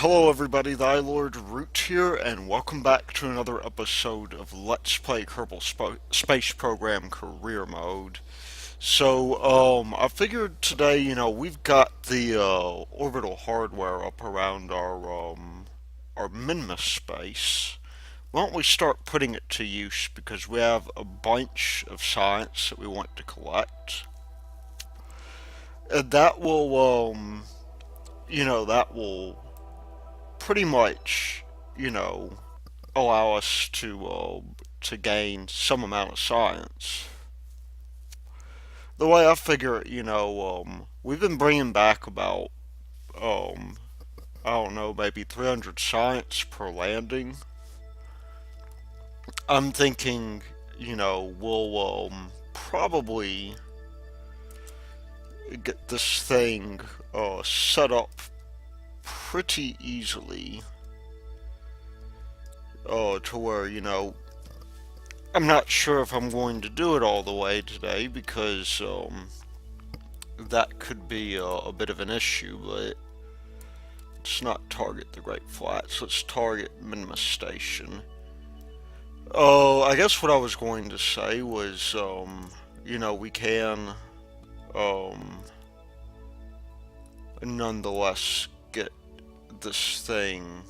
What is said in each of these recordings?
Hello everybody, the iLord Root here, and welcome back to another episode of Let's Play Kerbal Space Program Career Mode. I figured today, we've got the orbital hardware up around our Minmus space. Why don't we start putting it to use, because we have a bunch of science that we want to collect. And that will pretty much, allow us to gain some amount of science. The way I figure it, we've been bringing back about, um, I don't know, maybe 300 science per landing. I'm thinking, we'll probably get this thing set up pretty easily to where, I'm not sure if I'm going to do it all the way today because that could be a bit of an issue, but let's not target the Great Flats. Let's target Minmus Station. Oh, I guess what I was going to say was, we can, nonetheless get this thing,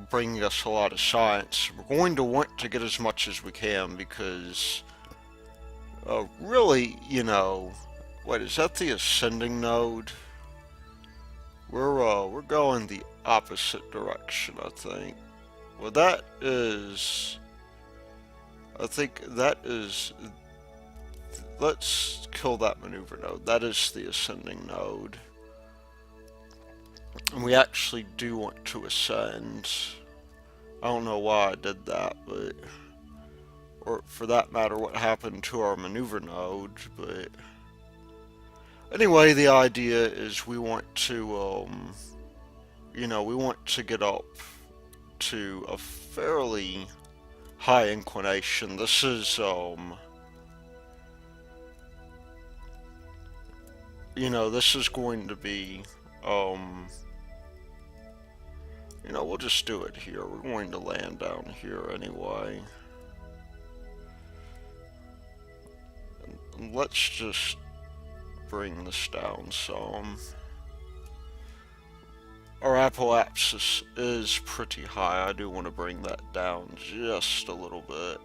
bringing us a lot of science. We're going to want to get as much as we can because, really, wait, is that the ascending node? We're going the opposite direction, I think. Well, I think that is, let's kill that maneuver node. That is the ascending node. And we actually do want to ascend. I don't know why I did that, but, or for that matter, what happened to our maneuver node, but anyway, the idea is we want to, we want to get up to a fairly high inclination. This is, this is going to be, we'll just do it here. We're going to land down here anyway. And let's just bring this down some. Our apoapsis is pretty high. I do want to bring that down just a little bit.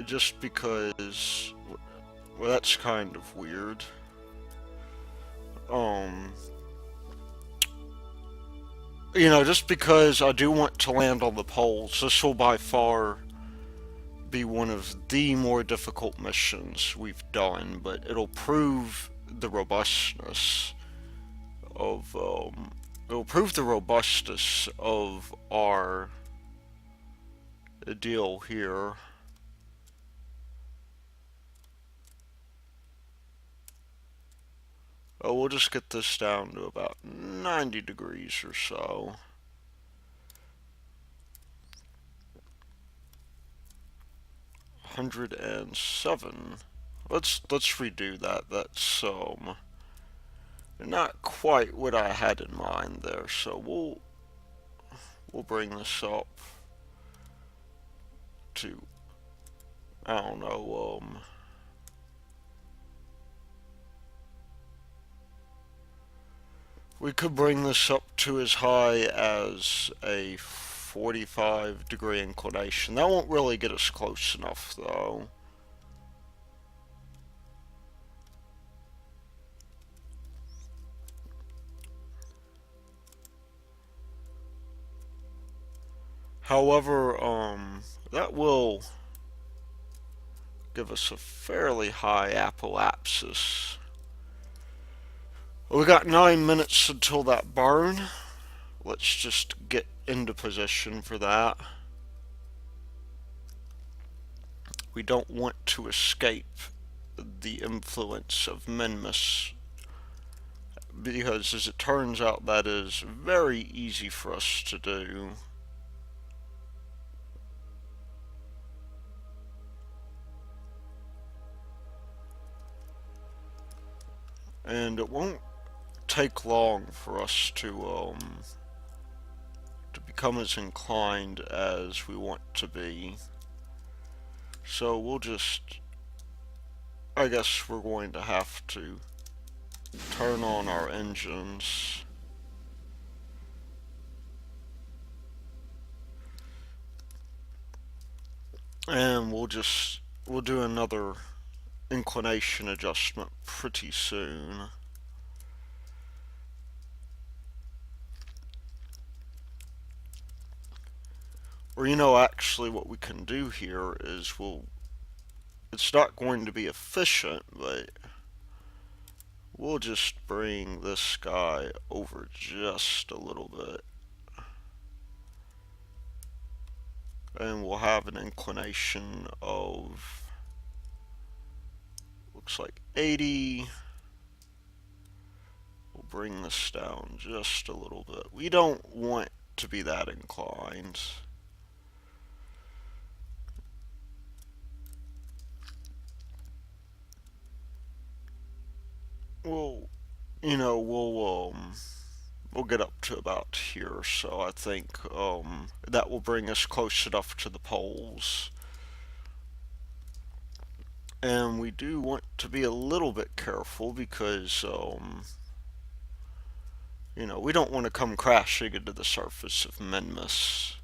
Just because, well, that's kind of weird. Just because I do want to land on the poles, this will by far be one of the more difficult missions we've done, but it'll prove the robustness of, our deal here. Oh, we'll just get this down to about 90 degrees or so. $107. Let's redo that. That's not quite what I had in mind there. So we'll bring this up to, I don't know, we could bring this up to as high as a 45-degree inclination. That won't really get us close enough, though. However, that will give us a fairly high apoapsis. We got 9 minutes until that burn. Let's just get into position for that. We don't want to escape the influence of Minmus, because as it turns out, that is very easy for us to do. and it won't take long for us to become as inclined as we want to be. So we'll just, I guess we're going to have to turn on our engines. And we'll do another inclination adjustment pretty soon. Or, actually what we can do here is it's not going to be efficient, but we'll just bring this guy over just a little bit. And we'll have an inclination of, looks like 80. We'll bring this down just a little bit. We don't want to be that inclined. We'll, we'll get up to about here, so I think that will bring us close enough to the poles. And we do want to be a little bit careful because, we don't want to come crashing into the surface of Minmus.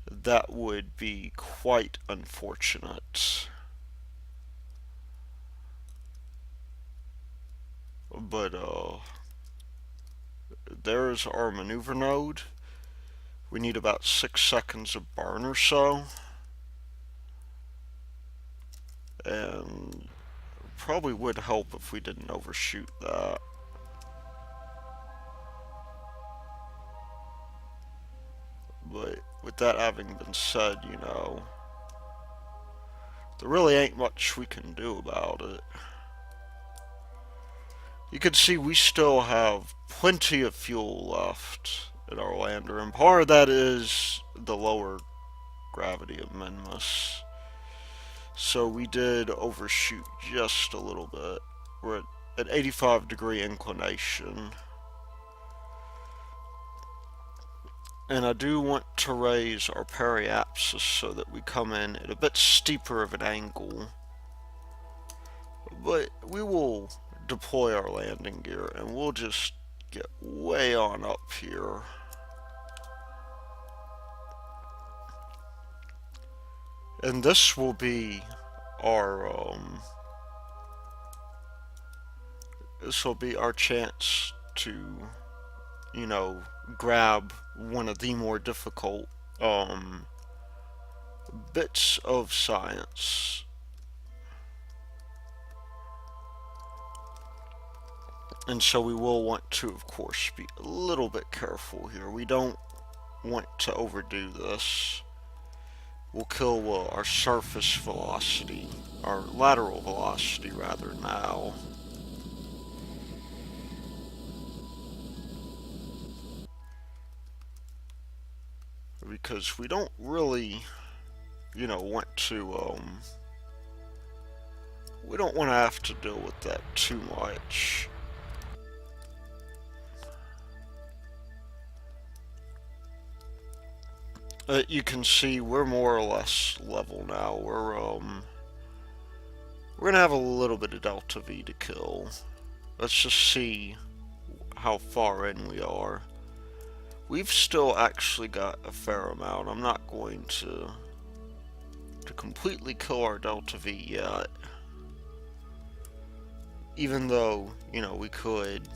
That would be quite unfortunate. But, there's our maneuver node. We need about 6 seconds of burn or so. And probably would help if we didn't overshoot that. But with that having been said, there really ain't much we can do about it. You can see we still have plenty of fuel left in our lander, and part of that is the lower gravity of Minmus. So we did overshoot just a little bit. We're at 85-degree inclination. And I do want to raise our periapsis so that we come in at a bit steeper of an angle. But we will deploy our landing gear and we'll just get way on up here. And this will be our chance to, grab one of the more difficult bits of science. And so we will want to, of course, be a little bit careful here. We don't want to overdo this. We'll kill our surface velocity, our lateral velocity rather, now. Because we don't really, want to, we don't want to have to deal with that too much. You can see we're more or less level now. We're gonna have a little bit of delta V to kill. Let's just see how far in we are. We've still actually got a fair amount. I'm not going to completely kill our delta V yet. Even though, we could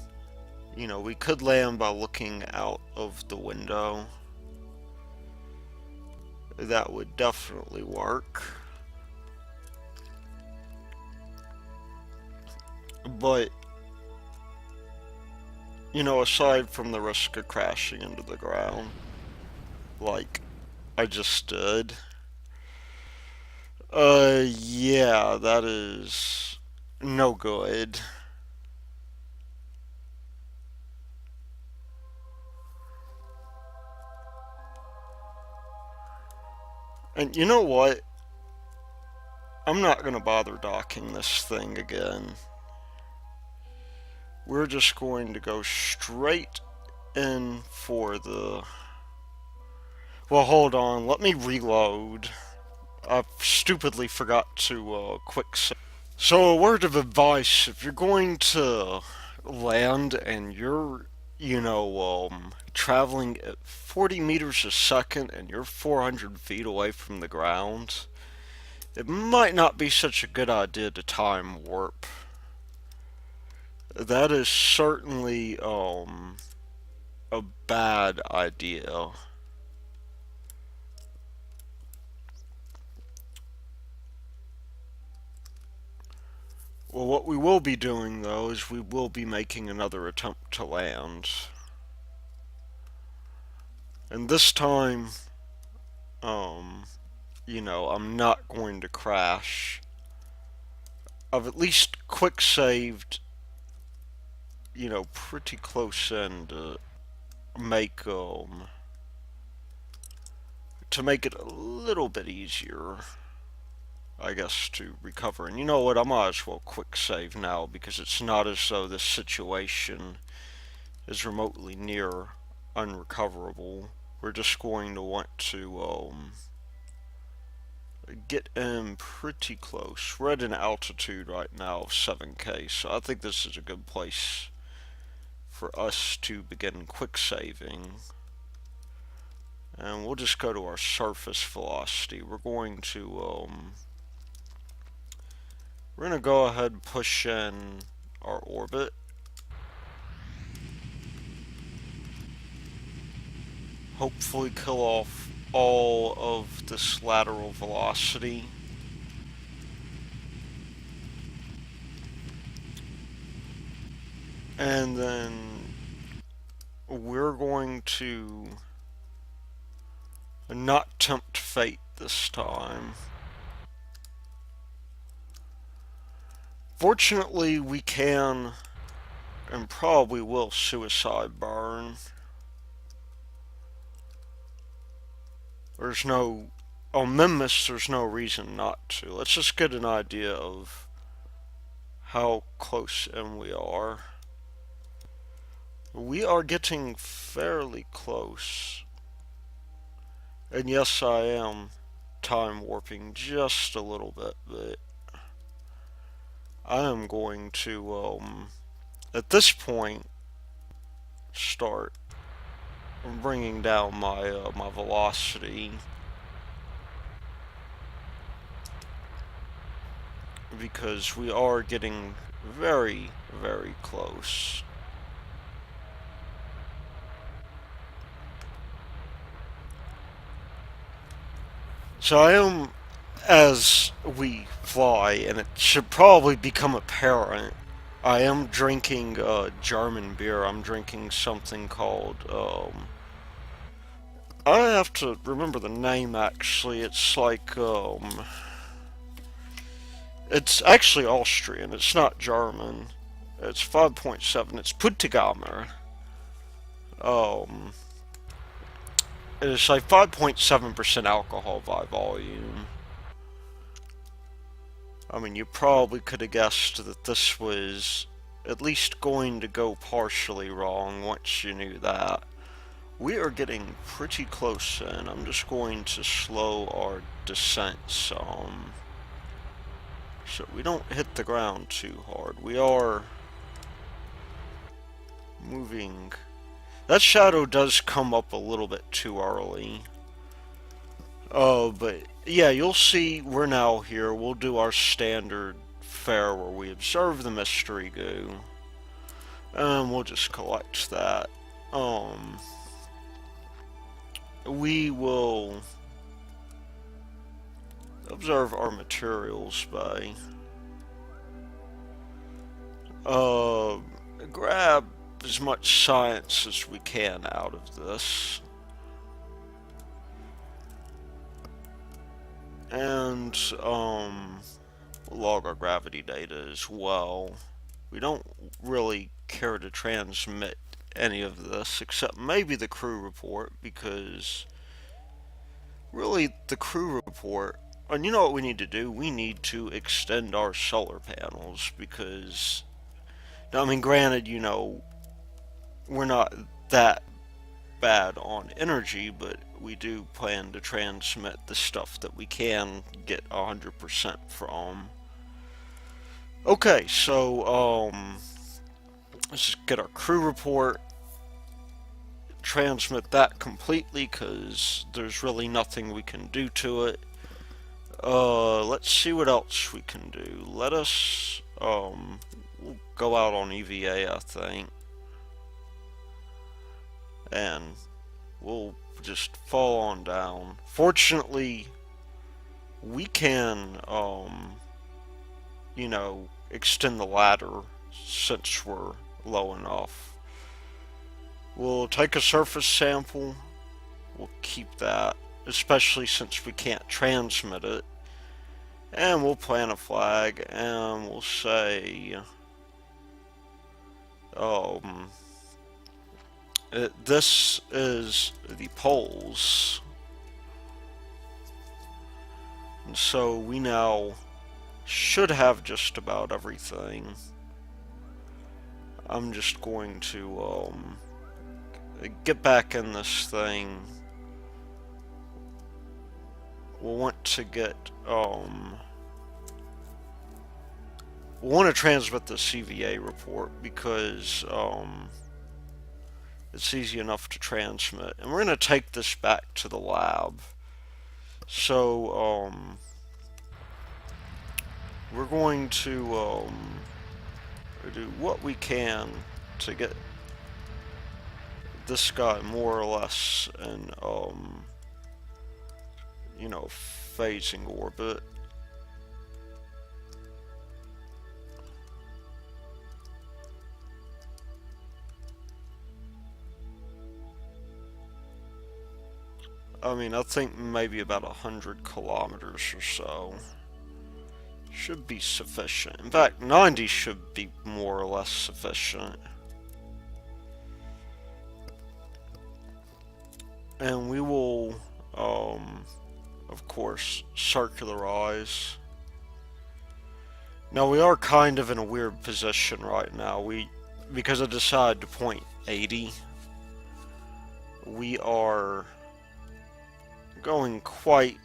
land by looking out of the window. That would definitely work. But, aside from the risk of crashing into the ground, like I just did, yeah, that is no good. And you know what? I'm not gonna bother docking this thing again. we're just going to go straight in for the... Well, hold on, let me reload. I stupidly forgot to quick save. So, a word of advice, if you're going to land and you're, traveling at 40 meters a second and you're 400 feet away from the ground, it might not be such a good idea to time warp. That is certainly a bad idea. Well, what we will be doing though is we will be making another attempt to land. And this time, um, I'm not going to crash. I've at least quick saved, pretty close in make, to make it a little bit easier, I guess, to recover. And you know what, I might as well quick save now because it's not as though this situation is remotely near unrecoverable. We're just going to want to get in pretty close. We're at an altitude right now of 7K, so I think this is a good place for us to begin quick saving. And we'll just go to our surface velocity. We're going to go ahead and push in our orbit. Hopefully kill off all of this lateral velocity. And then we're going to not tempt fate this time. Fortunately, we can and probably will suicide burn. There's no... On Minmus, there's no reason not to. Let's just get an idea of how close in we are. We are getting fairly close. And yes, I am time warping just a little bit, but I am going to, at this point, start bringing down my my velocity, because we are getting very, very close. So I am, as we fly, and it should probably become apparent, I am drinking German beer. I'm drinking something called, I have to remember the name actually. It's like, it's actually Austrian. It's not German. It's 5.7. It's Puttgammer. Um, it is like 5.7% alcohol by volume. I mean, you probably could have guessed that this was at least going to go partially wrong once you knew that. We are getting pretty close in. I'm just going to slow our descent some, so we don't hit the ground too hard. We are moving. That shadow does come up a little bit too early. Oh, but yeah, you'll see we're now here. We'll do our standard fare where we observe the mystery goo. And we'll just collect that. We will observe our materials by grab as much science as we can out of this. And log our gravity data as well. We don't really care to transmit any of this except maybe the crew report, because really the crew report, and you know what we need to do? We need to extend our solar panels, because Now, I mean, granted, we're not that bad on energy, but we do plan to transmit the stuff that we can get 100% from. Okay, so, let's just get our crew report, transmit that completely, because there's really nothing we can do to it. Let's see what else we can do. We'll go out on EVA, I think. And we'll just fall on down. Fortunately, we can, extend the ladder since we're low enough. We'll take a surface sample. We'll keep that, especially since we can't transmit it. And we'll plant a flag, and we'll say, this is the poles. And so we now should have just about everything. I'm just going to get back in this thing. We'll want to get we'll want to transmit the CVA report because it's easy enough to transmit. And we're going to take this back to the lab. So we're going to do what we can to get this guy more or less in phasing orbit. I mean, I think maybe about 100 kilometers or so should be sufficient. In fact, 90 should be more or less sufficient. And we will, of course, circularize. Now, we are kind of in a weird position right now. Because I decided to point 80, we are going quite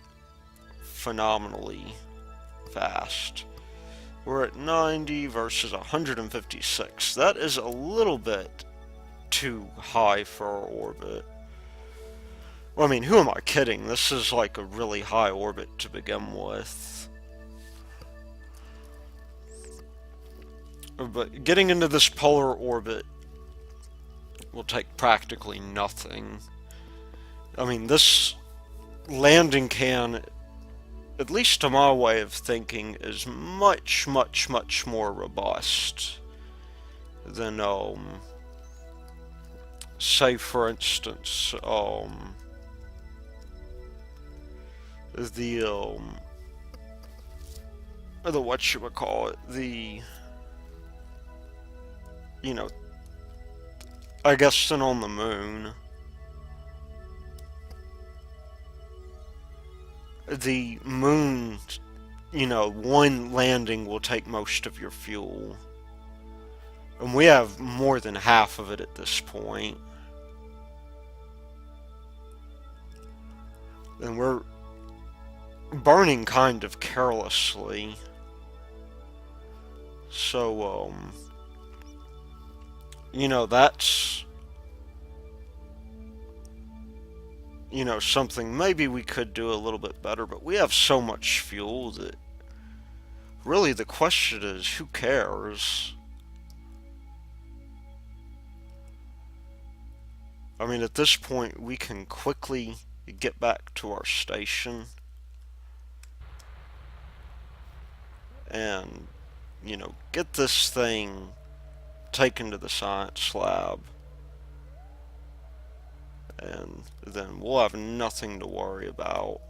phenomenally fast. We're at 90 versus 156. That is a little bit too high for our orbit. Well, I mean, who am I kidding? This is like a really high orbit to begin with. But getting into this polar orbit will take practically nothing. I mean, this landing can, at least to my way of thinking, is much, much, much more robust than, say, for instance, the whatchamacallit, I guess than on the moon. The moon, one landing will take most of your fuel. And we have more than half of it at this point. And we're burning kind of carelessly. So, that's, something maybe we could do a little bit better, but we have so much fuel that really the question is, who cares? I mean, at this point, we can quickly get back to our station and, get this thing taken to the science lab. And then we'll have nothing to worry about.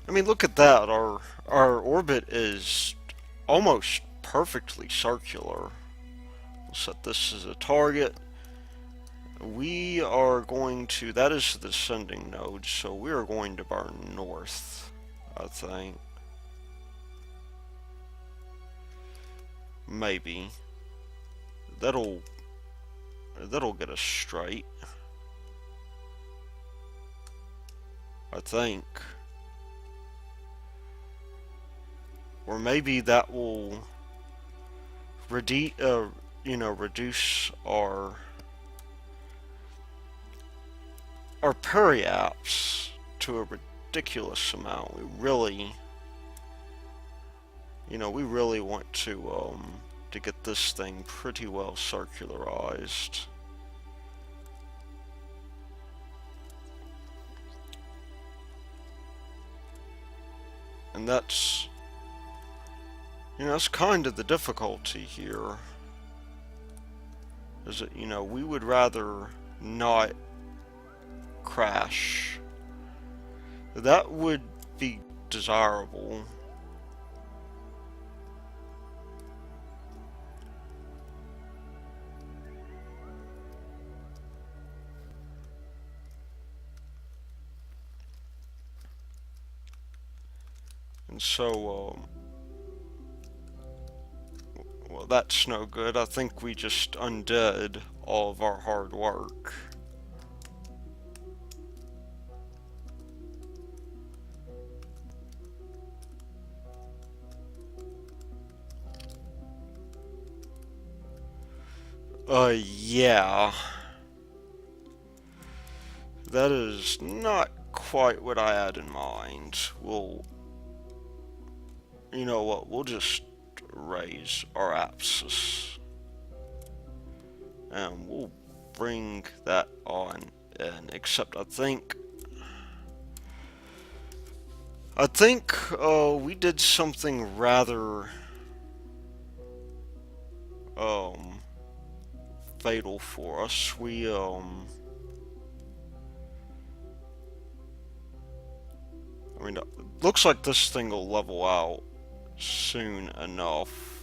I mean, look at that. Our orbit is almost perfectly circular. We'll set this as a target. We are going to, that is the descending node, so we are going to burn north, I think. Maybe. That'll get us straight, I think. Or maybe that will reduce our periapts to a ridiculous amount. We really want to get this thing pretty well circularized. And that's kind of the difficulty here. Is that, we would rather not crash. That would be desirable. And so, well, that's no good. I think we just undid all of our hard work. Yeah. That is not quite what I had in mind. You know what, we'll just raise our apsis. And we'll bring that on in, except I think we did something rather fatal for us. I mean, it looks like this thing will level out soon enough.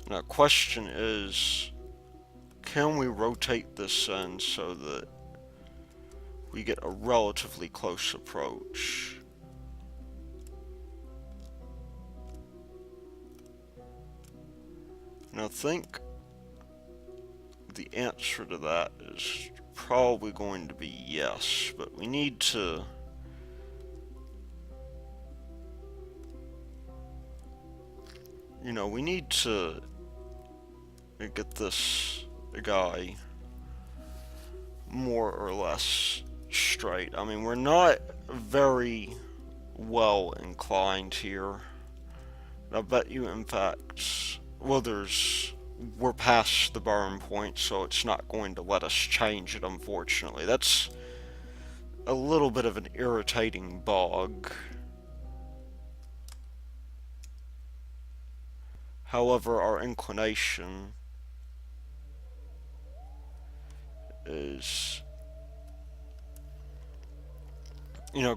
Now, question is, can we rotate this in so that we get a relatively close approach? And I think the answer to that is probably going to be yes, but we need to get this guy more or less straight. I mean, we're not very well inclined here. I bet you, in fact, well, we're past the burn point, so it's not going to let us change it, unfortunately. That's a little bit of an irritating bug. However, our inclination is,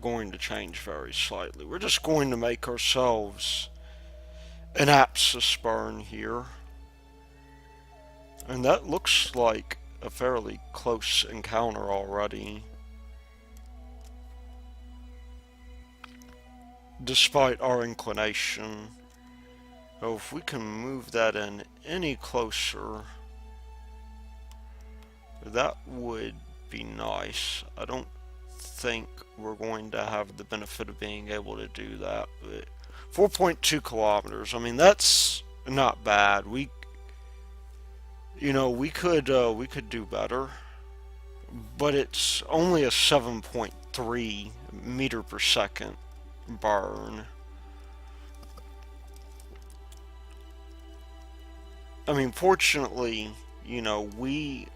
going to change very slightly. We're just going to make ourselves an apsis burn here. And that looks like a fairly close encounter already. Despite our inclination. So if we can move that in any closer, that would be nice. I don't think we're going to have the benefit of being able to do that, but 4.2 kilometers, I mean, that's not bad. We could do better, but it's only a 7.3 meter per second burn. I mean, fortunately, we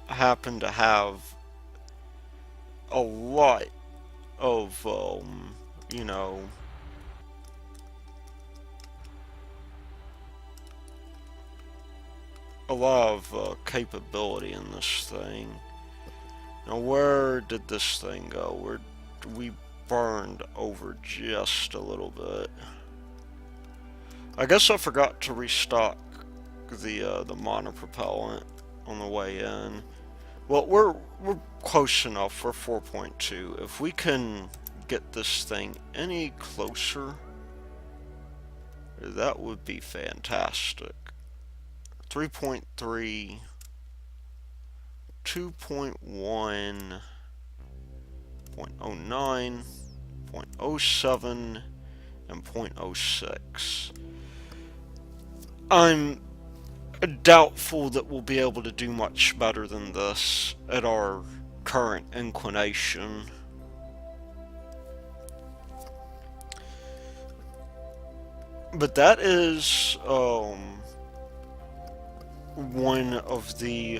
happen to have a lot of, a lot of capability in this thing. Now, where did this thing go? We burned over just a little bit. I guess I forgot to restock the monopropellant on the way in. Well, we're close enough. We're 4.2. If we can get this thing any closer That would be fantastic. 3.3, 2.1, 0.09, 0.07, and 0.06. I'm doubtful that we'll be able to do much better than this at our current inclination. But that is one of the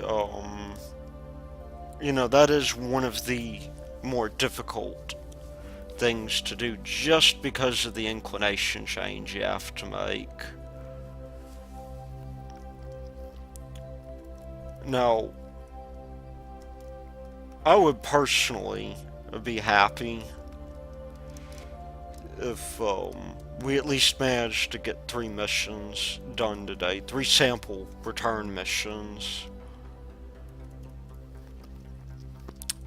that is one of the more difficult things to do, just because of the inclination change you have to make. Now, I would personally be happy if we at least managed to get 3 missions done today. 3 sample return missions.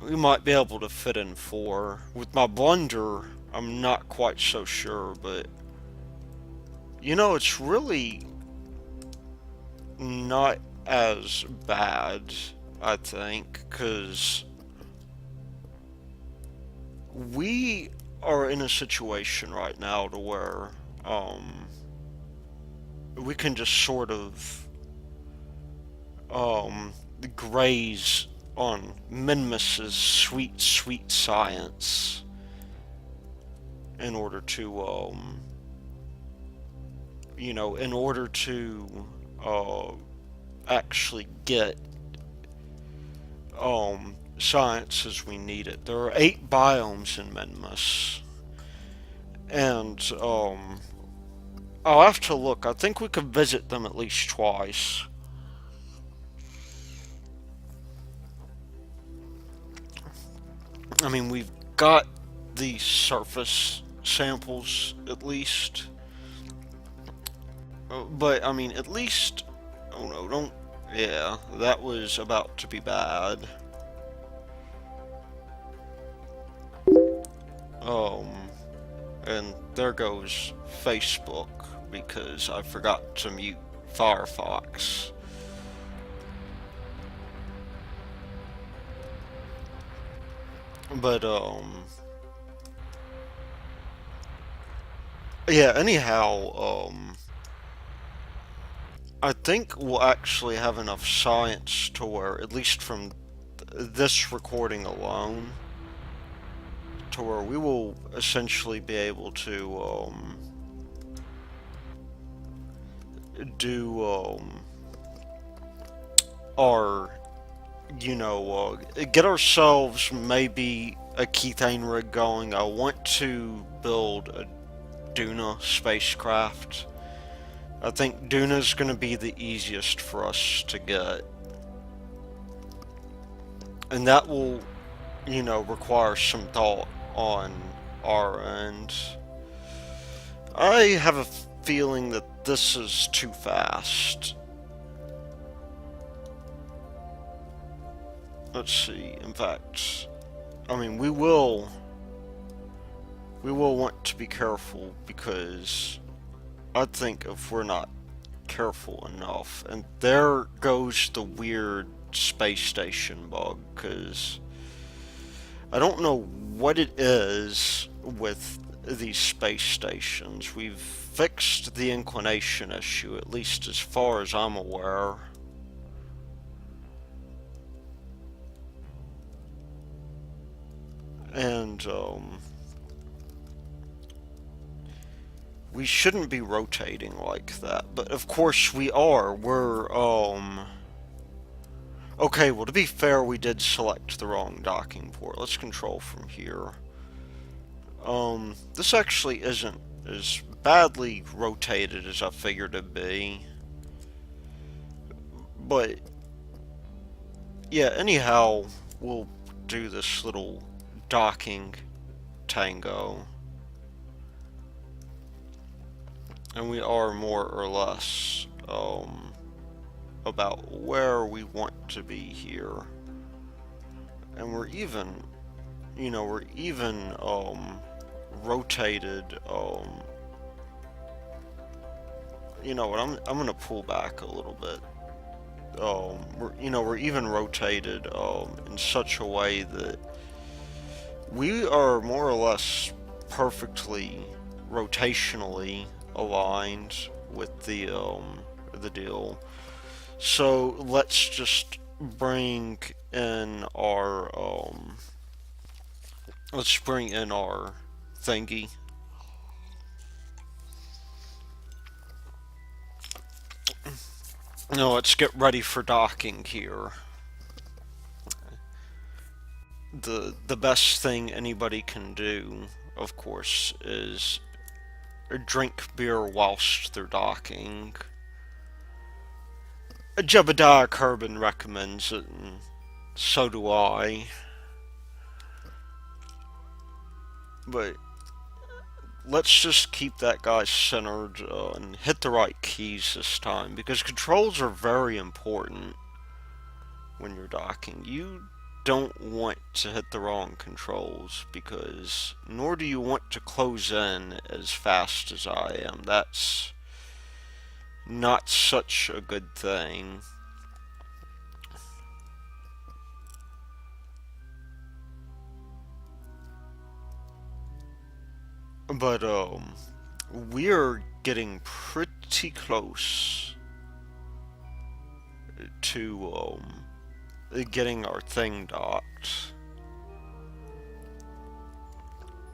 We might be able to fit in 4. With my blunder, I'm not quite so sure, but it's really not as bad, I think, because we are in a situation right now to where we can just sort of graze on Minmus's sweet, sweet science in order to actually get science as we need it. There are 8 biomes in Minmus, and I'll have to look. I think we could visit them at least twice. I mean, we've got the surface samples at least, but I mean, at least. Oh no, don't. Yeah, that was about to be bad. And there goes Facebook because I forgot to mute Firefox. But, yeah, anyhow, I think we'll actually have enough science to where, at least from this recording alone, to where we will essentially be able to do our get ourselves maybe a Kethane rig going. I want to build a Duna spacecraft. I think Duna's going to be the easiest for us to get, and that will require some thought on our end. I have a feeling that this is too fast. Let's see. In fact, I mean, we will want to be careful, because I think if we're not careful enough, and there goes the weird space station bug, because I don't know what it is with these space stations. We've fixed the inclination issue, at least as far as I'm aware. And, we shouldn't be rotating like that, but of course we are. Okay, well, to be fair, we did select the wrong docking port. Let's control from here. This actually isn't as badly rotated as I figured it'd be. But, yeah, anyhow, we'll do this little docking tango. And we are more or less, about where we want to be here. And we're even, rotated, you know what? I'm gonna pull back a little bit. We're even rotated in such a way that we are more or less perfectly rotationally aligned with the deal. So let's just bring in our let's bring in our thingy. No, let's get ready for docking here. The best thing anybody can do, of course, is drink beer whilst they're docking. Jebediah Kerbal recommends it, and so do I. But let's just keep that guy centered and hit the right keys this time, because controls are very important when you're docking. You don't want to hit the wrong controls, because nor do you want to close in as fast as I am. That's not such a good thing. But we're getting pretty close to getting our thing docked.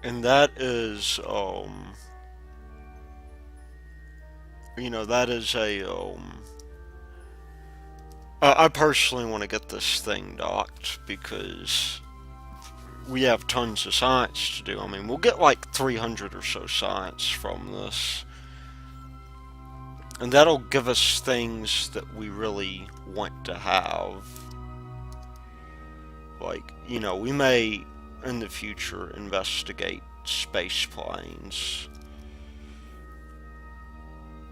And that is that is a I personally want to get this thing docked because we have tons of science to do. I mean, we'll get like 300 or so science from this. And that'll give us things that we really want to have. Like, we may in the future investigate space planes.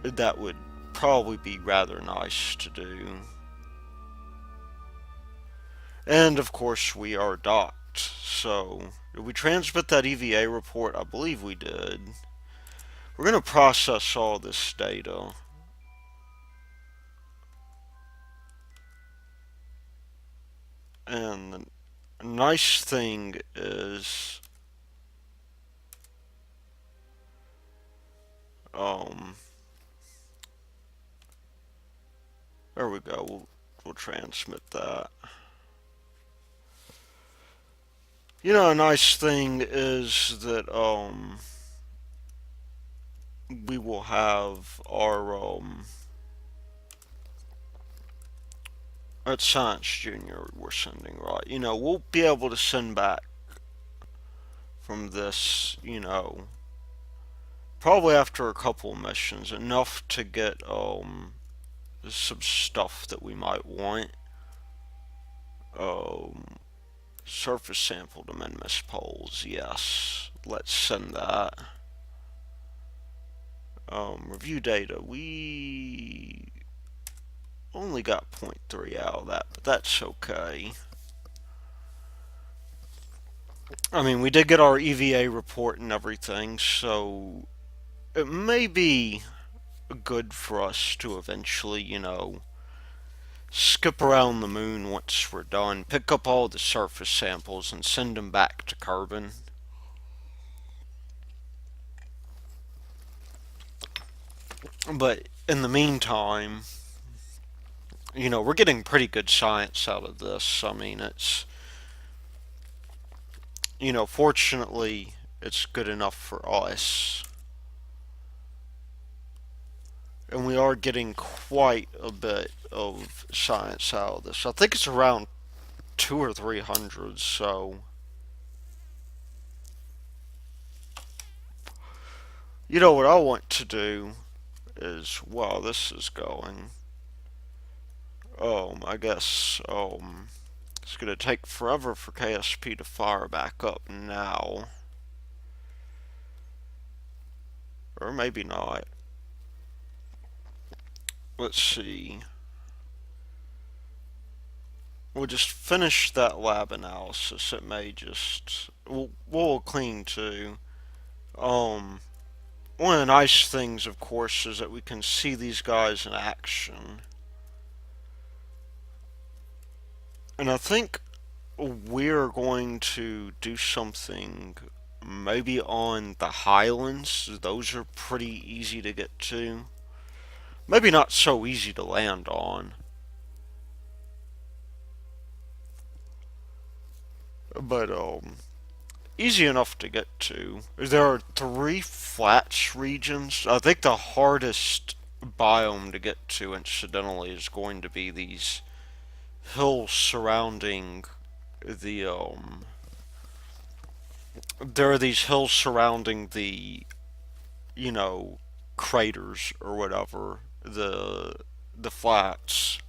That would probably be rather nice to do. And of course, we are docked. So, did we transmit that EVA report? I believe we did. We're going to process all this data. And the nice thing is, there we go. We'll transmit that. A nice thing is that we will have our at Science Junior we're sending, right? We'll be able to send back from this, probably after a couple missions, enough to get some stuff that we might want. Surface sample to Minmus poles, yes. Let's send that. Review data, we only got 0.3 out of that, but that's okay. I mean, we did get our EVA report and everything, so it may be good for us to eventually, skip around the moon once we're done, pick up all the surface samples and send them back to Kerbal. But in the meantime, we're getting pretty good science out of this. I mean, it's, fortunately, it's good enough for us. And we are getting quite a bit of science out of this. I think it's around 200 or 300, so what I want to do is, while this is going, I guess it's gonna take forever for KSP to fire back up now, or maybe not. Let's see. We'll just finish that lab analysis. It may just we'll clean too. One of the nice things, of course, is that we can see these guys in action. And I think we're going to do something maybe on the highlands. Those are pretty easy to get to. Maybe not so easy to land on, but easy enough to get to. There are three flats regions. I think the hardest biome to get to, incidentally, is going to be these hills surrounding the there are these hills surrounding the, you know, craters or whatever, the flats.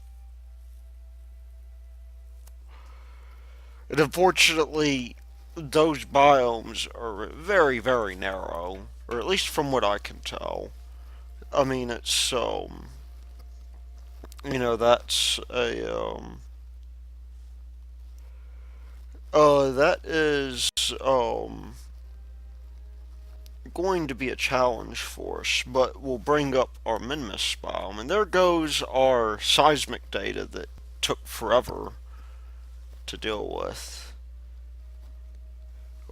And unfortunately, those biomes are very, very narrow, or at least from what I can tell. I mean, it's that's that is going to be a challenge for us, but we'll bring up our Minmus biome, and there goes our seismic data that took forever to deal with.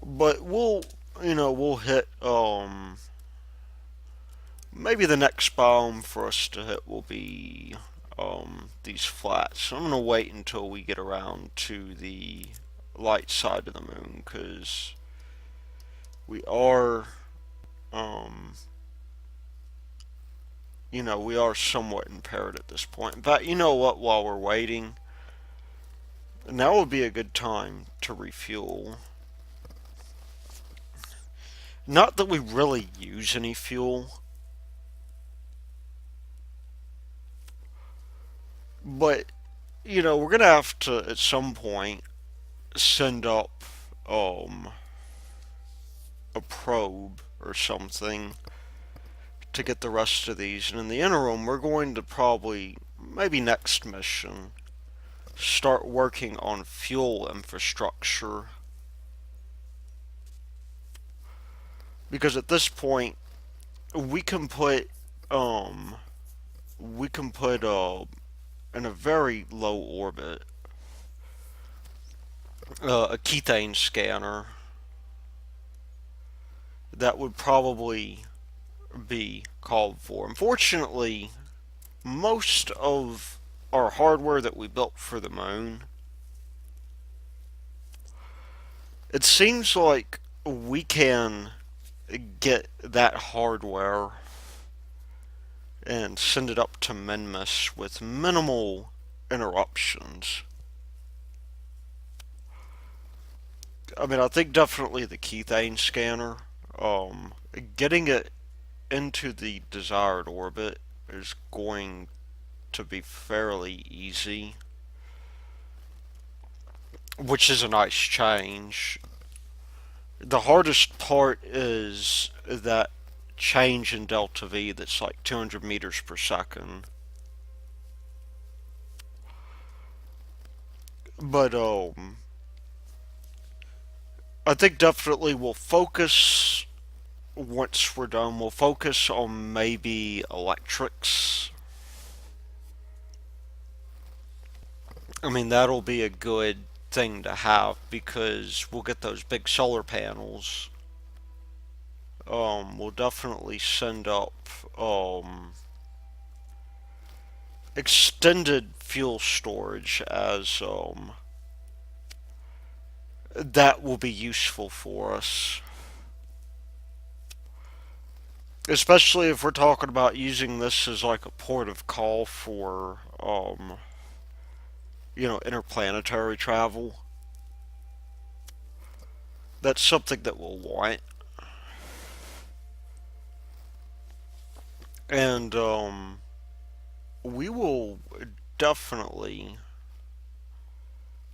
But we'll hit maybe the next biome for us to hit will be these flats. I'm gonna wait until we get around to the light side of the moon, because we are um we are somewhat impaired at this point. In fact, you know what, while we're waiting, now would be a good time to refuel. Not that we really use any fuel, but we're gonna have to at some point send up um a probe or something to get the rest of these. And in the interim, we're going to probably, maybe next mission, start working on fuel infrastructure. Because at this point, we can put, um, in a very low orbit, a kethane scanner that would probably be called for. Unfortunately, most of our hardware that we built for the moon, it seems like we can get that hardware and send it up to Minmus with minimal interruptions. I mean, I think definitely the kethane scanner, getting it into the desired orbit is going to be fairly easy, which is a nice change. The hardest part is that change in delta V that's like 200 meters per second. But I think definitely we'll focus, once we're done, we'll focus on maybe electrics. I mean, that'll be a good thing to have because we'll get those big solar panels. We'll definitely send up extended fuel storage, as that will be useful for us. Especially if we're talking about using this as like a port of call for interplanetary travel. That's something that we'll want. And we will definitely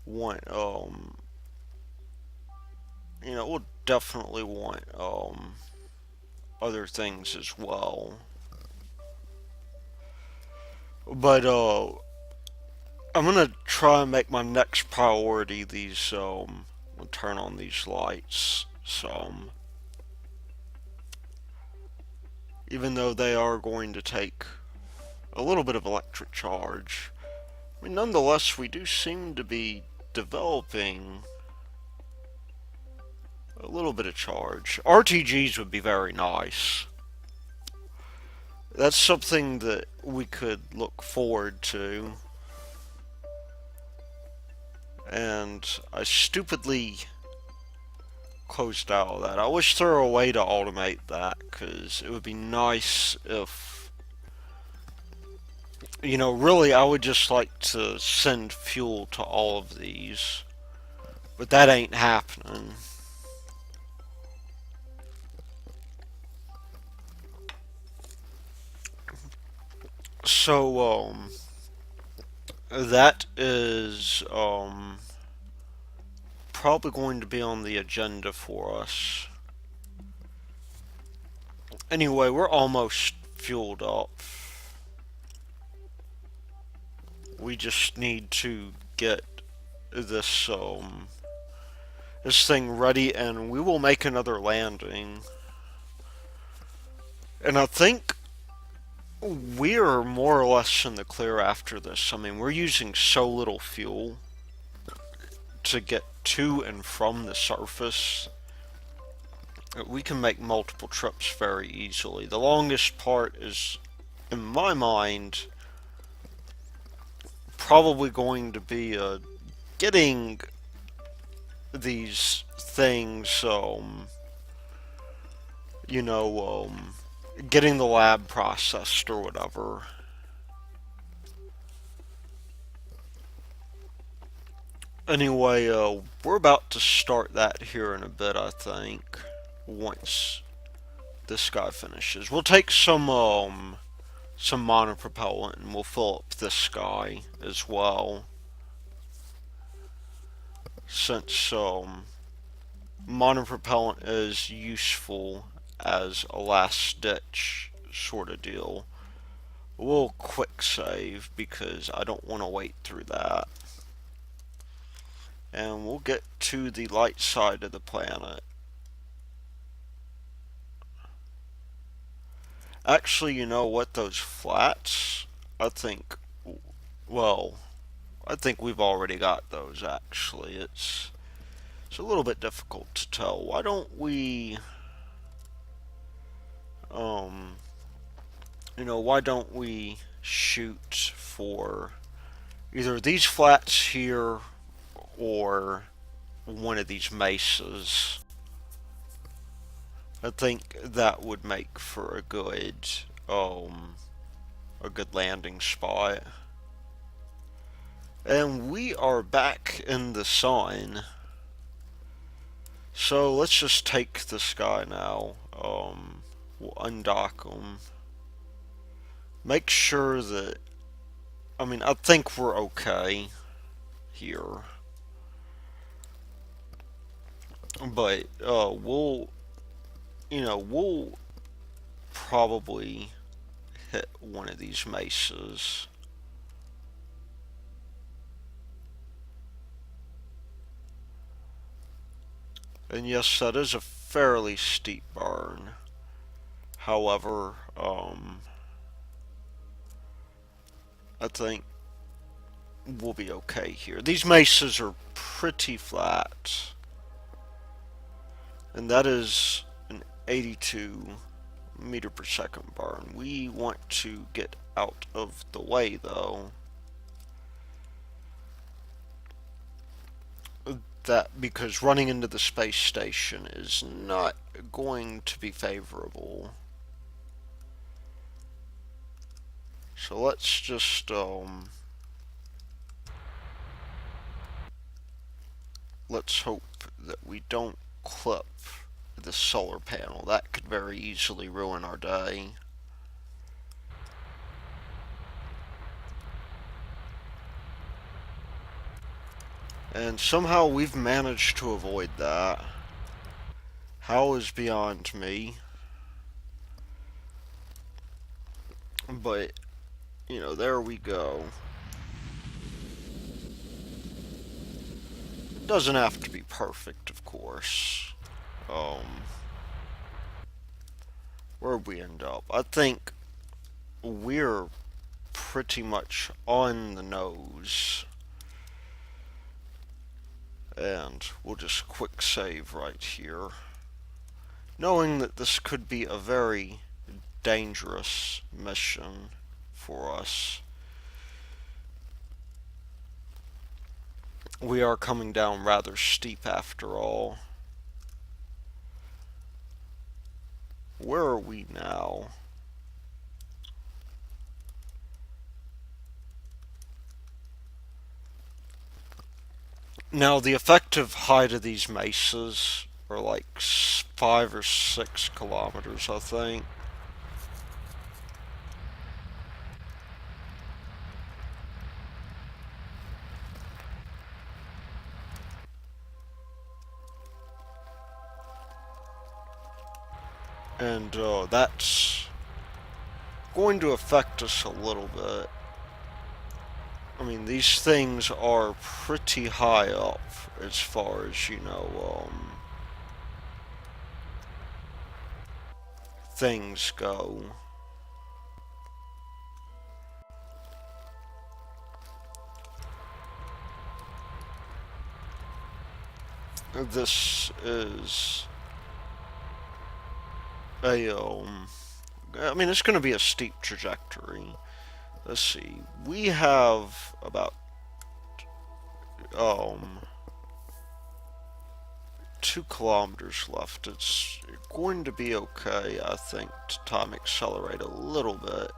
want we'll definitely want other things as well. But I'm gonna try and make my next priority these turn on these lights some. even though they are going to take a little bit of electric charge. I mean, nonetheless, we do seem to be developing a little bit of charge. RTGs would be very nice. That's something that we could look forward to. And I stupidly closed out of that. I wish there were a way to automate that, because it would be nice if, really I would just like to send fuel to all of these. But that ain't happening. So, that is, probably going to be on the agenda for us. Anyway, we're almost fueled up. We just need to get this, this thing ready, and we will make another landing. And I think we're more or less in the clear after this. I mean, we're using so little fuel to get to and from the surface. We can make multiple trips very easily. The longest part is, in my mind, probably going to be getting these things, getting the lab processed or whatever. Anyway, we're about to start that here in a bit, I think, once this guy finishes. We'll take some monopropellant and we'll fill up this guy as well. Since, monopropellant is useful as a last ditch sort of deal. We'll quick save because I don't want to wait through that. And we'll get to the light side of the planet. Actually, you know what? Those flats, I think, well, I think we've already got those, actually. It's a little bit difficult to tell. Why don't we, why don't we shoot for either these flats here or one of these mesas? I think that would make for a good landing spot. And we are back in the sun. So let's just take this guy now. We'll undock him. Make sure that, I think we're okay here. But, we'll probably hit one of these mesas. And yes, that is a fairly steep burn. However, I think we'll be okay here. These mesas are pretty flat. And that is an 82 meter per second burn. We want to get out of the way, though. That because running into the space station is not going to be favorable. So let's just let's hope that we don't clip the solar panel. That could very easily ruin our day. And somehow we've managed to avoid that. How is beyond me. But, there we go. It doesn't have to be perfect, of course. where'd we end up? I think we're pretty much on the nose. And we'll just quick save right here, knowing that this could be a very dangerous mission for us. We are coming down rather steep after all. Where are we now? Now, the effective height of these mesas are like 5 or 6 kilometers, I think. And that's going to affect us a little bit. I mean, these things are pretty high up as far as, things go. This is I mean, it's going to be a steep trajectory. Let's see. We have about, 2 kilometers left. It's going to be okay, I think, to time accelerate a little bit.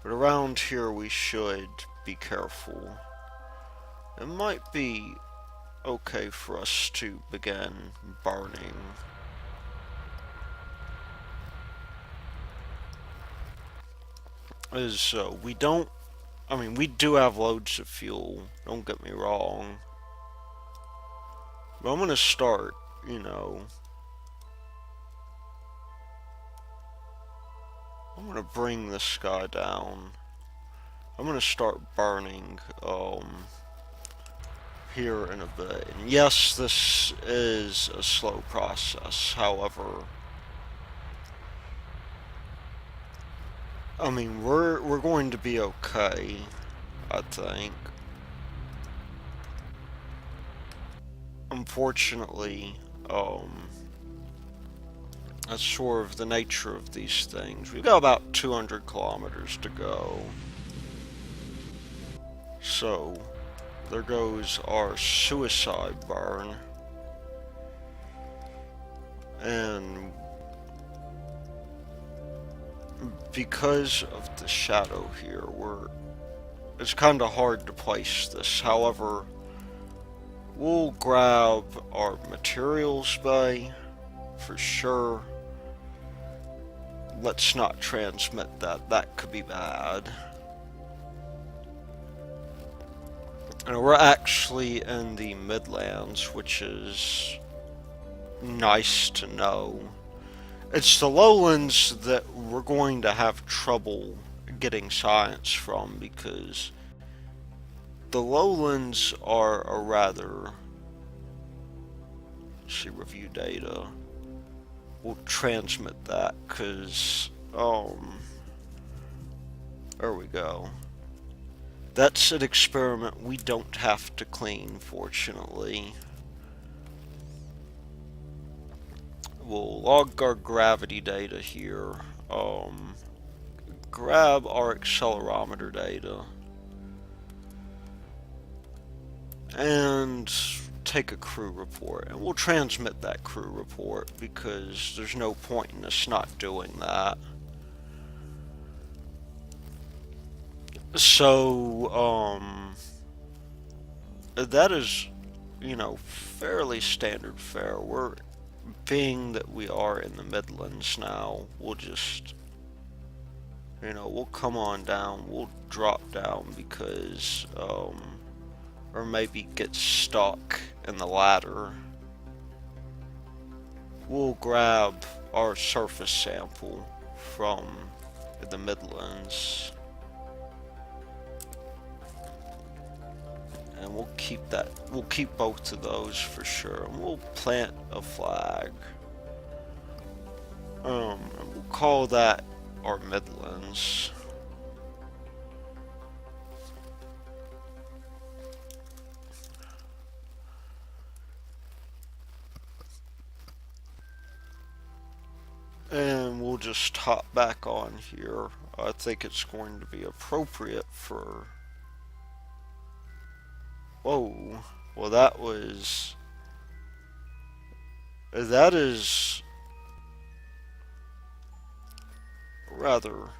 But around here we should be careful. It might be okay for us to begin burning. We don't, I mean, we do have loads of fuel, don't get me wrong. But I'm gonna start, I'm gonna bring this guy down. I'm gonna start burning, here in a bit. And yes, this is a slow process, however, I mean, we're going to be okay, I think. Unfortunately, that's sort of the nature of these things. We've got about 200 kilometers to go. So, there goes our suicide burn. And because of the shadow here, it's kind of hard to place this. However, we'll grab our materials bay for sure. Let's not transmit that. That could be bad. And we're actually in the Midlands, which is nice to know. It's the lowlands that we're going to have trouble getting science from, because the lowlands are a rather... Let's see, review data. We'll transmit that, because, there we go. That's an experiment we don't have to clean, fortunately. We'll log our gravity data here. Grab our accelerometer data. And take a crew report. And we'll transmit that crew report, because there's no point in us not doing that. So, that is, fairly standard fare. Being that we are in the Midlands now, we'll just, we'll come on down, we'll drop down because, or maybe get stuck in the ladder. We'll grab our surface sample from the Midlands. And we'll keep both of those for sure. And we'll plant a flag. And we'll call that our Midlands. And we'll just hop back on here. I think it's going to be appropriate for... Whoa. Well, that was... That is... rather,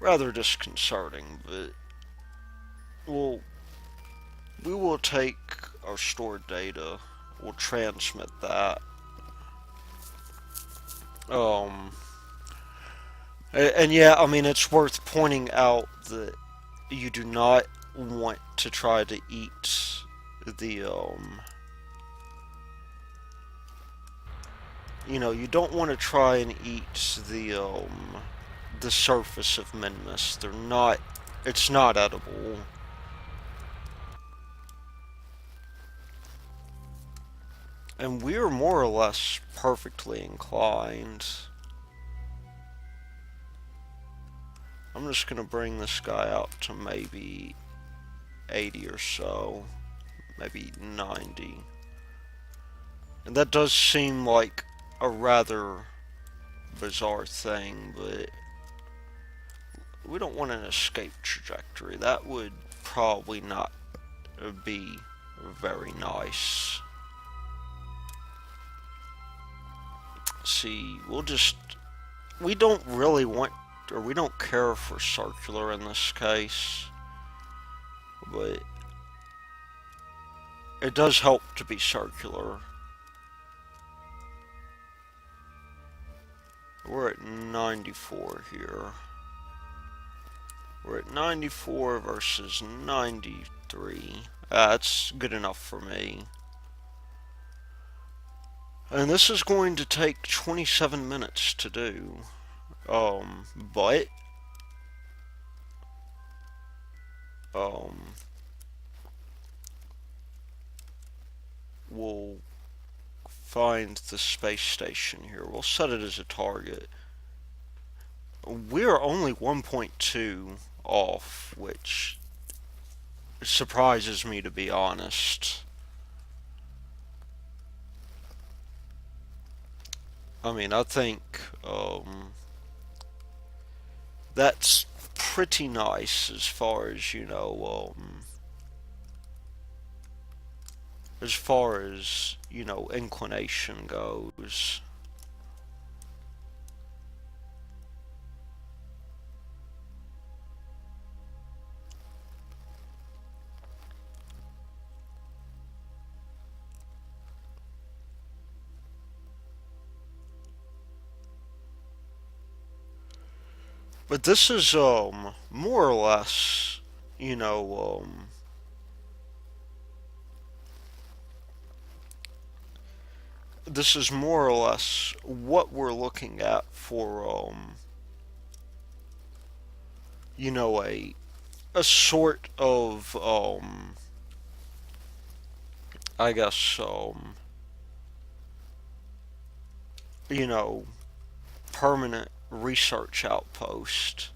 rather disconcerting, but... We will take our stored data. We'll transmit that. Um... And yeah, I mean, it's worth pointing out that you do not want to try to eat the, you don't want to try and eat the surface of Minmus. It's not edible. And we're more or less perfectly inclined. I'm just going to bring this guy out to maybe 80 or so. Maybe 90. And that does seem like a rather bizarre thing, but we don't want an escape trajectory. That would probably not be very nice. See, we don't really want, or we don't care for circular in this case, but it does help to be circular. We're at 94 here. We're at 94 versus 93. That's good enough for me. And this is going to take 27 minutes to do. But we'll find the space station here. We'll set it as a target. We're only 1.2 off, which surprises me, to be honest. I mean, I think that's pretty nice as far as, inclination goes. But this is, more or less, this is more or less what we're looking at for, a sort of, I guess, permanent research outpost.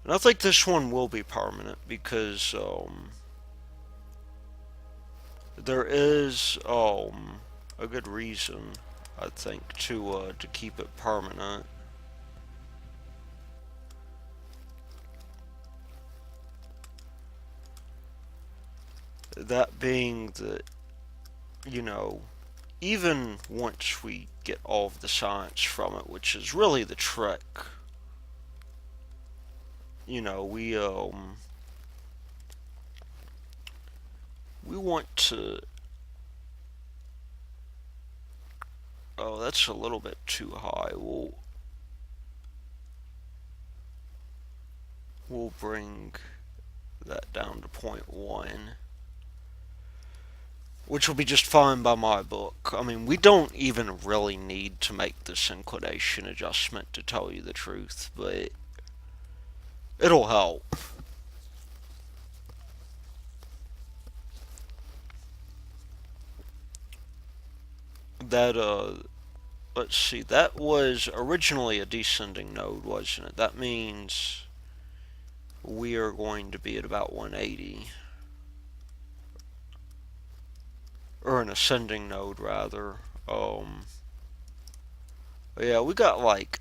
And I think this one will be permanent because, there is, a good reason, I think, to keep it permanent. That being that, even once we get all of the science from it, which is really the trick, we want to... Oh, that's a little bit too high. We'll bring that down to 0.1. Which will be just fine by my book. I mean, we don't even really need to make this inclination adjustment, to tell you the truth, but it'll help. That, let's see, that was originally a descending node, wasn't it? That means we are going to be at about 180. Or an ascending node, rather. Yeah, we got like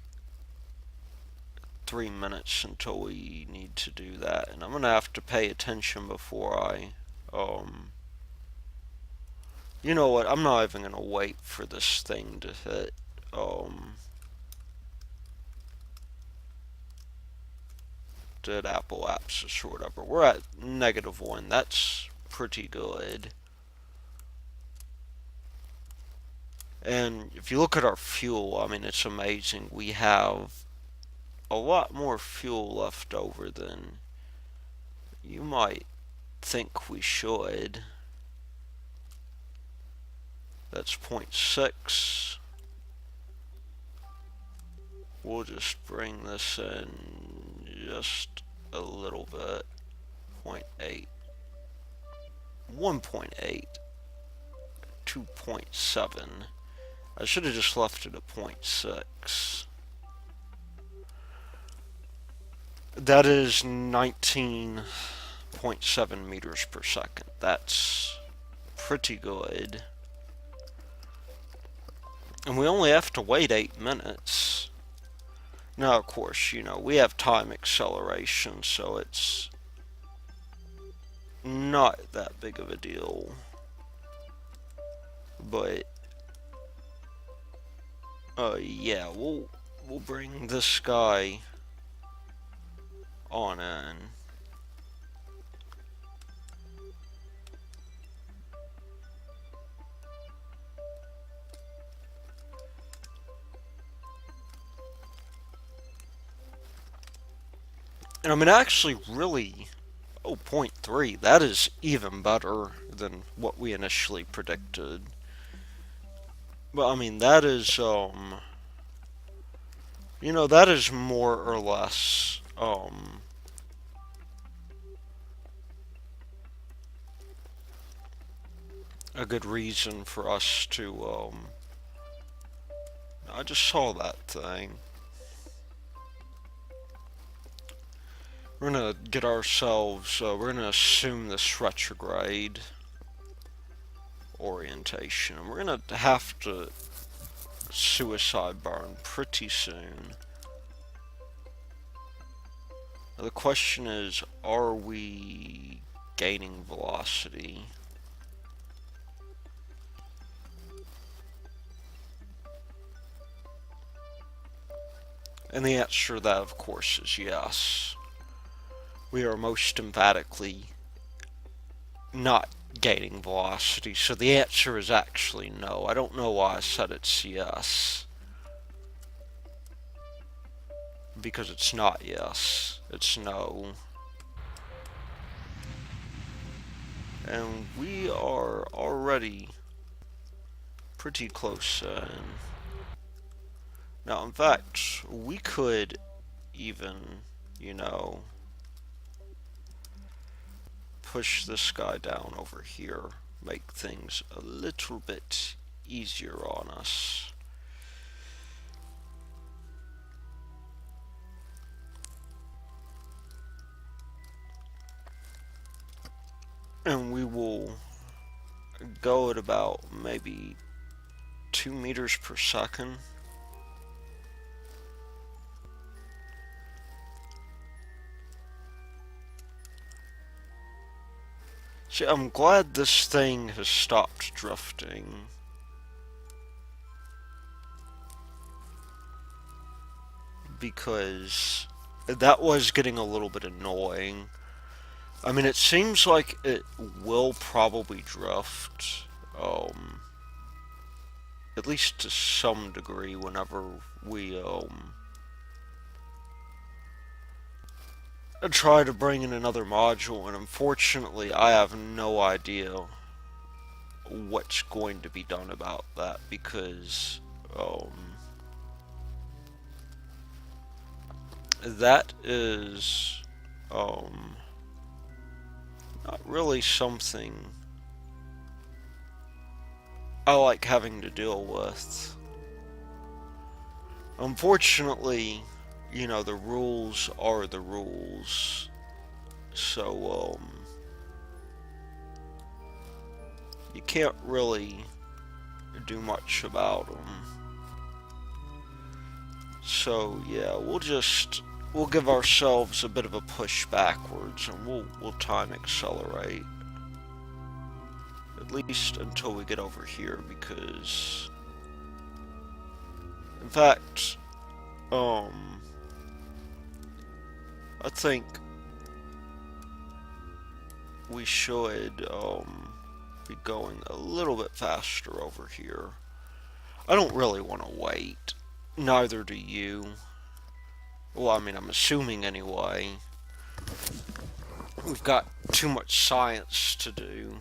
3 minutes until we need to do that, and I'm gonna have to pay attention before I, you know what, I'm not even gonna wait for this thing to hit, dead apple abscess or whatever. We're at -1, that's pretty good. And if you look at our fuel, I mean, it's amazing. We have a lot more fuel left over than you might think we should. That's 0.6. We'll just bring this in just a little bit. 0.8. 1.8. 2.7. I should have just left it at 0.6. That is 19.7 meters per second. That's pretty good. And we only have to wait 8 minutes. Now, of course, you know, we have time acceleration, so it's not that big of a deal. But, yeah, we'll bring this guy on in. And I mean, actually, really, 0.3, that is even better than what we initially predicted. But, I mean, that is, you know, that is more or less, a good reason for us to, I just saw that thing. We're gonna get ourselves, we're gonna assume this retrograde orientation. And we're gonna have to suicide burn pretty soon. Now the question is, are we gaining velocity? And the answer to that, of course, is yes. We are most emphatically not gaining velocity, so the answer is actually no. I don't know why I said it's yes. Because it's not yes. It's no. And we are already pretty close in. Now, in fact, we could even, you know, push this guy down over here, make things a little bit easier on us. And we will go at about maybe 2 meters per second. See, I'm glad this thing has stopped drifting. Because that was getting a little bit annoying. I mean, it seems like it will probably drift, at least to some degree whenever we, try to bring in another module, and unfortunately I have no idea what's going to be done about that because that is not really something I like having to deal with. Unfortunately, the rules are the rules. So, you can't really do much about them. So, yeah, we'll give ourselves a bit of a push backwards and we'll time accelerate. At least until we get over here, because in fact, I think we should be going a little bit faster over here. I don't really want to wait. Neither do you. Well, I mean, I'm assuming anyway. We've got too much science to do.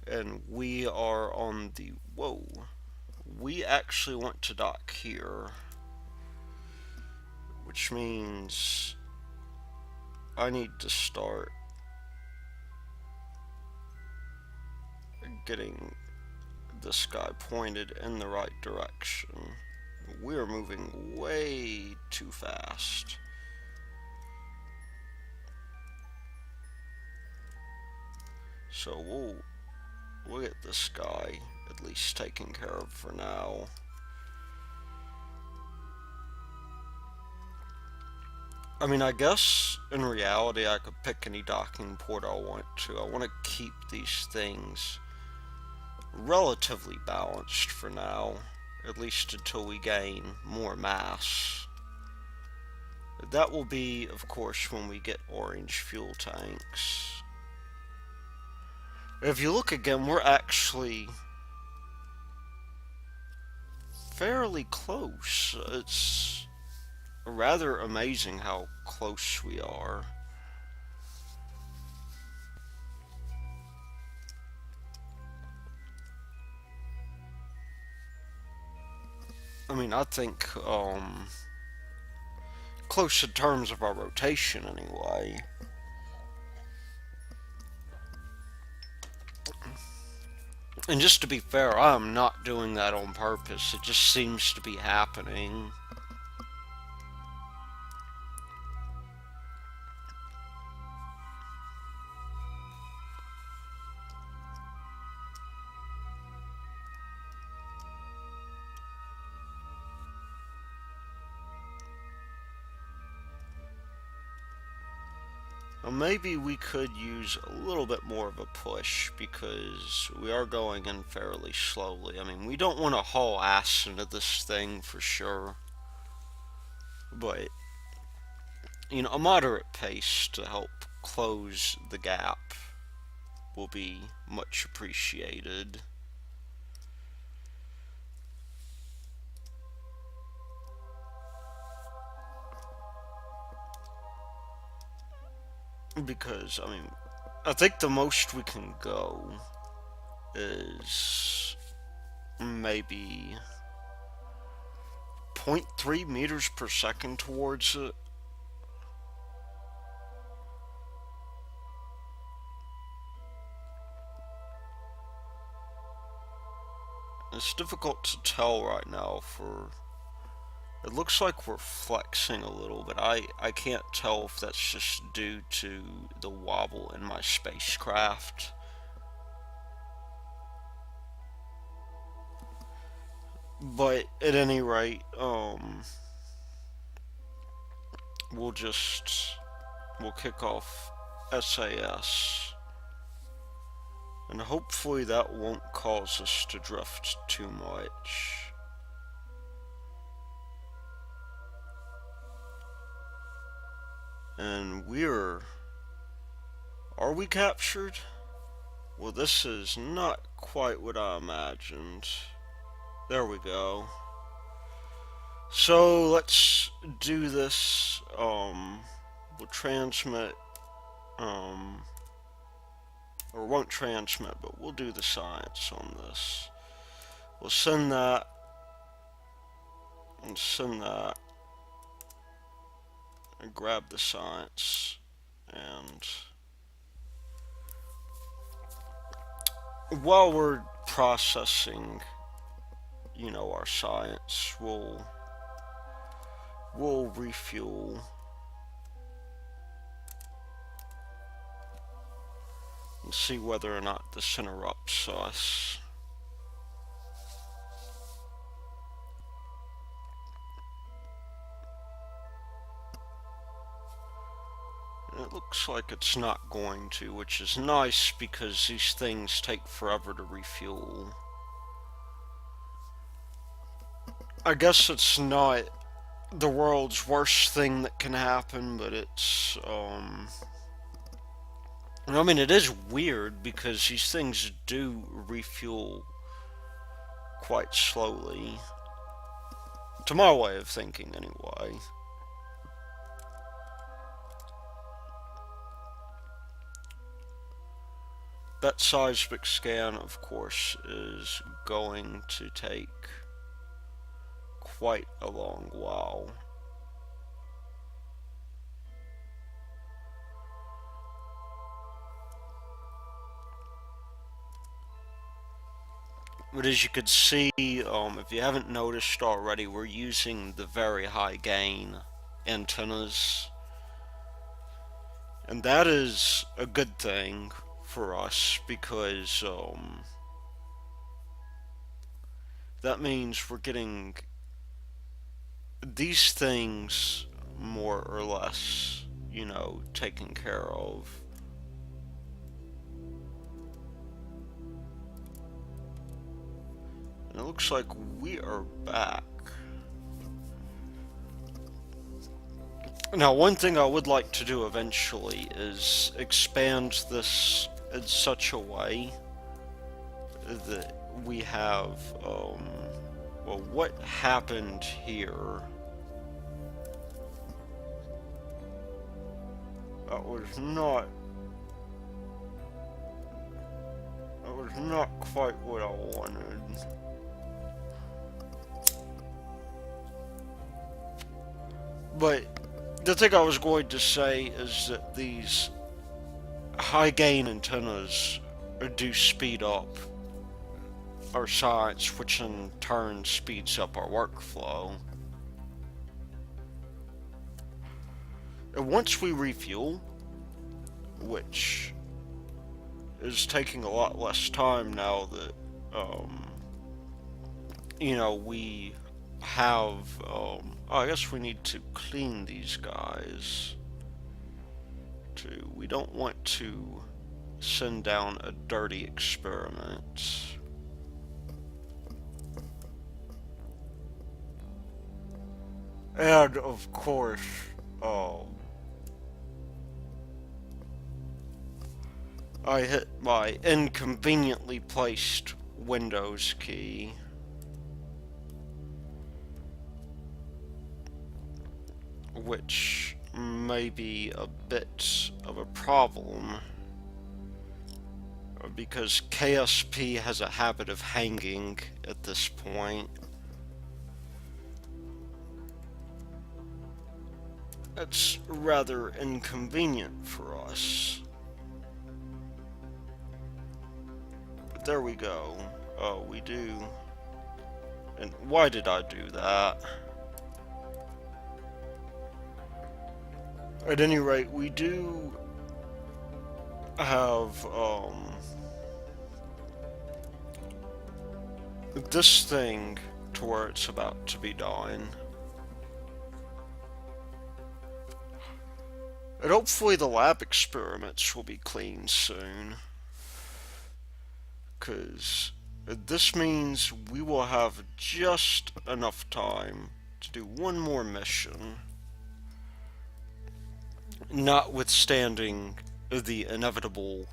And we are on the... Whoa. We actually want to dock here. Which means I need to start getting this guy pointed in the right direction. We're moving way too fast. So we'll get this guy at least taken care of for now. I mean, I guess in reality I could pick any docking port I want to. I want to keep these things relatively balanced for now, at least until we gain more mass. That will be, of course, when we get orange fuel tanks. If you look again, we're actually fairly close. It's rather amazing how close we are. I mean, I think, close in terms of our rotation anyway. And just to be fair, I'm not doing that on purpose. It just seems to be happening. Well, maybe we could use a little bit more of a push because we are going in fairly slowly. I mean, we don't want to haul ass into this thing for sure. But, a moderate pace to help close the gap will be much appreciated. Because, I mean, I think the most we can go is maybe 0.3 meters per second towards it. It's difficult to tell right now for... It looks like we're flexing a little, but I can't tell if that's just due to the wobble in my spacecraft. But at any rate, we'll kick off SAS. And hopefully that won't cause us to drift too much. And are we captured? Well, this is not quite what I imagined. There we go. So let's do this. We'll transmit, or won't transmit, but we'll do the science on this. We'll send that, and send that, and grab the science, and while we're processing, our science. We'll refuel. And see whether or not this interrupts us. It looks like it's not going to, which is nice because these things take forever to refuel. I guess it's not the world's worst thing that can happen, but it's, I mean, it is weird because these things do refuel quite slowly. To my way of thinking, anyway. That seismic scan, of course, is going to take quite a long while. But as you can see, if you haven't noticed already, we're using the very high gain antennas. And that is a good thing for us because that means we're getting these things more or less, taken care of. And it looks like we are back. Now, one thing I would like to do eventually is expand this in such a way that we have, well, what happened here? That was not quite what I wanted. But the thing I was going to say is that these high gain antennas do speed up our science, which in turn speeds up our workflow. And once we refuel, which is taking a lot less time now that, we have, I guess we need to clean these guys too. We don't want to send down a dirty experiment. And of course, I hit my inconveniently placed Windows key. Which may be a bit of a problem because KSP has a habit of hanging at this point. It's rather inconvenient for us. But there we go. Oh, we do. And why did I do that? At any rate, we do have, this thing to where it's about to be done. And hopefully the lab experiments will be clean soon. Because this means we will have just enough time to do one more mission. Notwithstanding the inevitable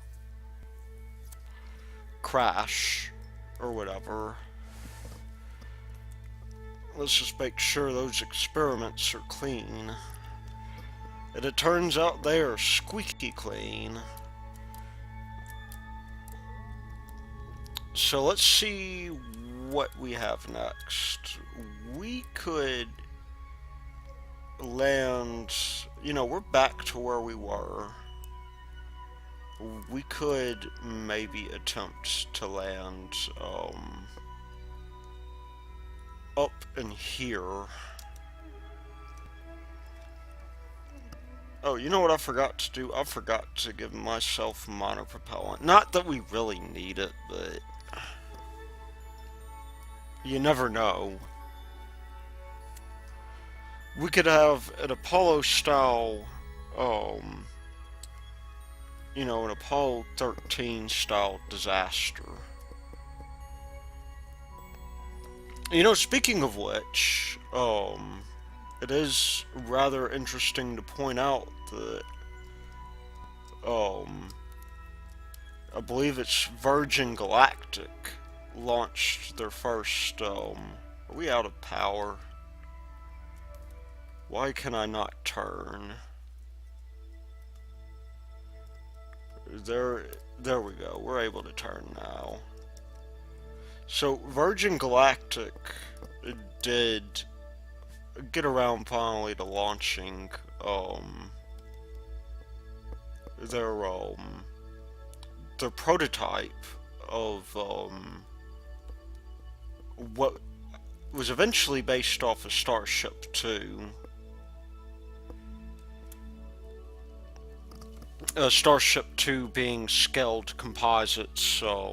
crash or whatever. Let's just make sure those experiments are clean. And it turns out they are squeaky clean. So let's see what we have next. We could land, we're back to where we were we could maybe attempt to land up in here. Oh, you know what I forgot to do? I forgot to give myself monopropellant. Not that we really need it, but you never know. We could have an Apollo style, an Apollo 13 style disaster. Speaking of which, it is rather interesting to point out that, I believe it's Virgin Galactic launched their first, are we out of power? Why can I not turn? There we go. We're able to turn now. So Virgin Galactic did get around finally to launching their prototype of what was eventually based off of Starship 2. Starship 2 being scaled composites, they're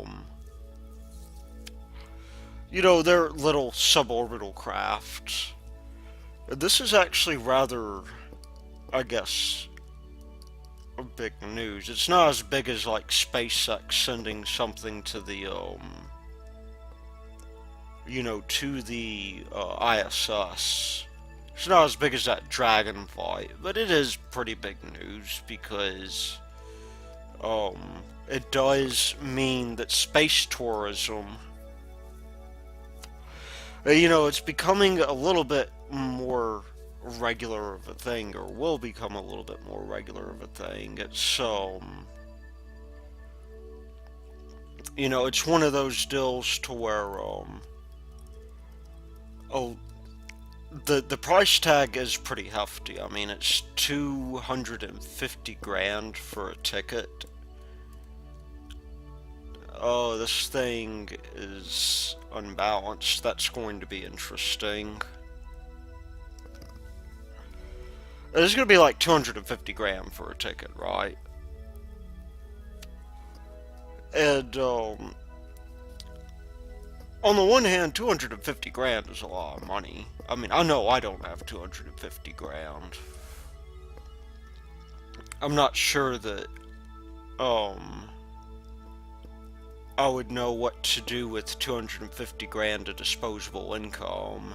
little suborbital craft. This is actually rather, I guess, big news. It's not as big as like SpaceX sending something to the, to the ISS. It's not as big as that Dragon flight, but it is pretty big news because it does mean that space tourism, it's becoming a little bit more regular of a thing, or will become a little bit more regular of a thing. It's it's one of those deals to where the price tag is pretty hefty. I mean, it's 250 grand for a ticket. Oh, this thing is unbalanced. That's going to be interesting. It's going to be like 250 grand for a ticket, right? And, on the one hand, 250 grand is a lot of money. I mean, I know I don't have 250 grand. I'm not sure that, I would know what to do with 250 grand of disposable income.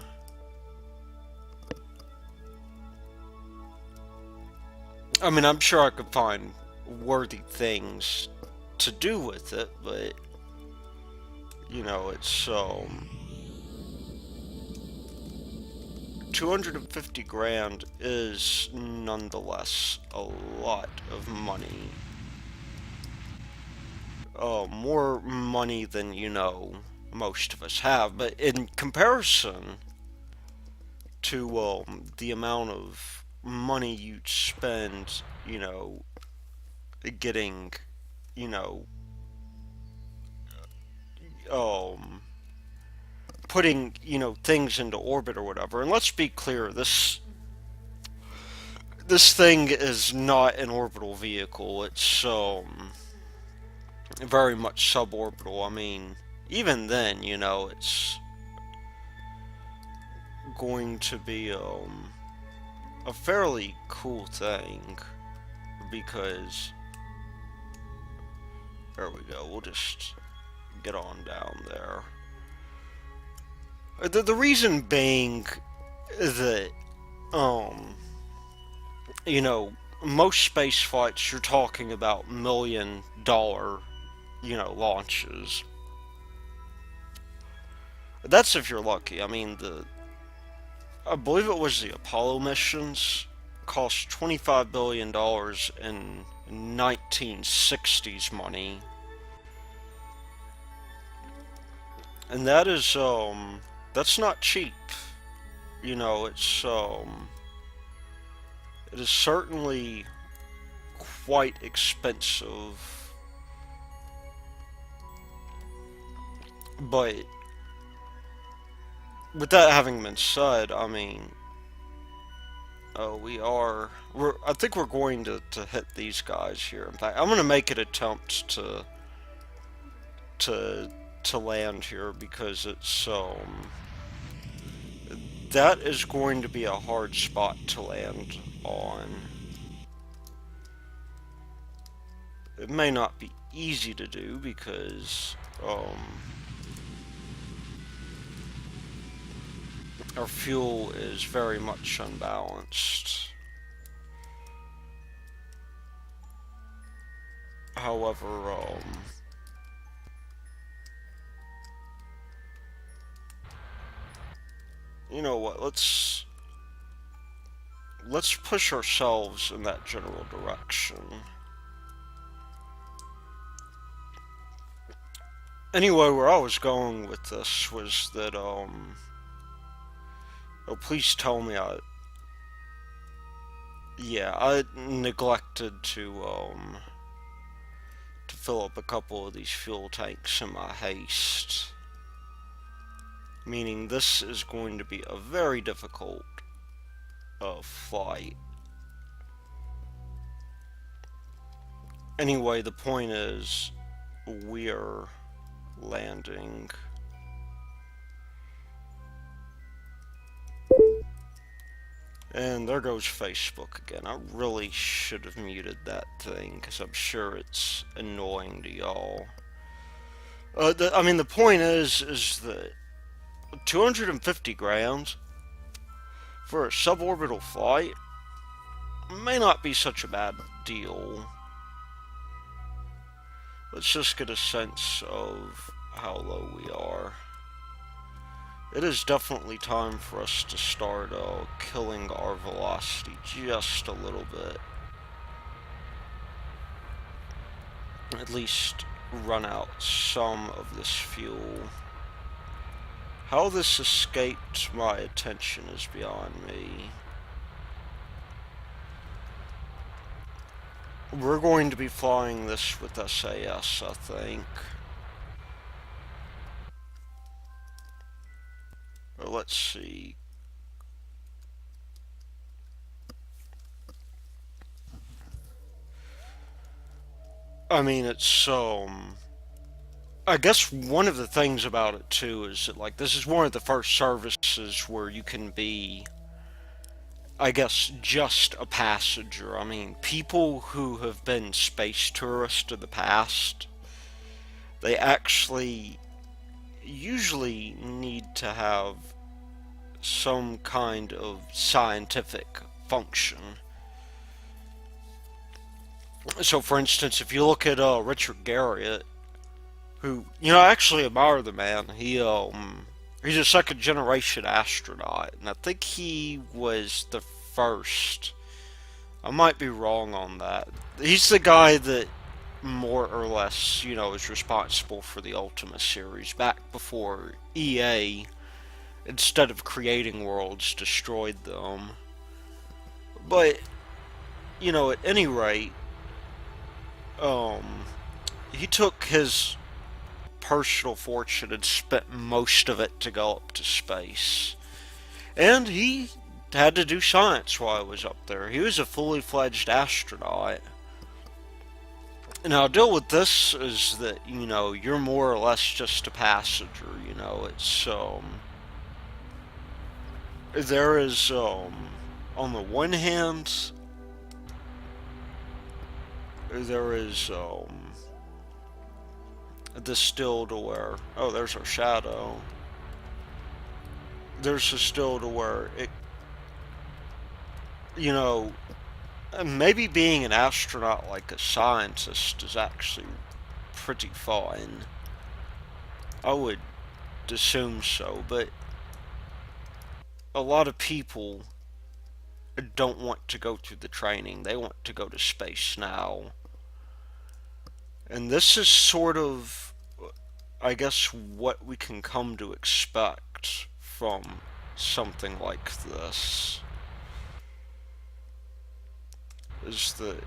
I mean, I'm sure I could find worthy things to do with it, but it's 250 grand is nonetheless a lot of money. More money than, most of us have, but in comparison to the amount of money you'd spend, getting, putting, things into orbit or whatever. And let's be clear, this thing is not an orbital vehicle. It's very much suborbital. I mean, even then, it's going to be a fairly cool thing, because there we go. We'll just get on down there. The reason being that most space flights, you're talking about $1 million launches. That's if you're lucky. I mean, I believe it was the Apollo missions cost $25 billion in 1960s money. And that is, that's not cheap. It's, it is certainly quite expensive But with that having been said, I mean, I think we're going to hit these guys here. In fact, I'm going to make an attempt to to land here because that is going to be a hard spot to land on. It may not be easy to do because our fuel is very much unbalanced. However, you know what? Let's push ourselves in that general direction. Anyway, where I was going with this was that oh, please tell me I neglected to fill up a couple of these fuel tanks in my haste. Meaning this is going to be a very difficult flight. Anyway, the point is, we're landing. And there goes Facebook again. I really should have muted that thing, because I'm sure it's annoying to y'all. I mean, the point is that 250 grams for a suborbital flight may not be such a bad deal. Let's just get a sense of how low we are. It is definitely time for us to start killing our velocity just a little bit. At least run out some of this fuel. How this escaped my attention is beyond me. We're going to be flying this with SAS, I think. Or let's see. I mean, it's, I guess one of the things about it, too, is that, like, this is one of the first services where you can be, I guess, just a passenger. I mean, people who have been space tourists in the past, they actually usually need to have some kind of scientific function. So, for instance, if you look at Richard Garriott, who, you know, I actually admire the man. He's a second generation astronaut, and I think he was the first. I might be wrong on that. He's the guy that more or less, you know, is responsible for the Ultima series back before EA, instead of creating worlds, destroyed them. But, you know, at any rate, he took his personal fortune and spent most of it to go up to space. And he had to do science while he was up there. He was a fully fledged astronaut. Now, deal with this is that, you know, you're more or less just a passenger, you know, it's, there is, on the one hand, there is, this still to where, oh, there's our shadow. There's a still to where it, you know, maybe being an astronaut like a scientist is actually pretty fun. I would assume so, but a lot of people don't want to go through the training. They want to go to space now. And this is sort of, I guess, what we can come to expect from something like this. Is that,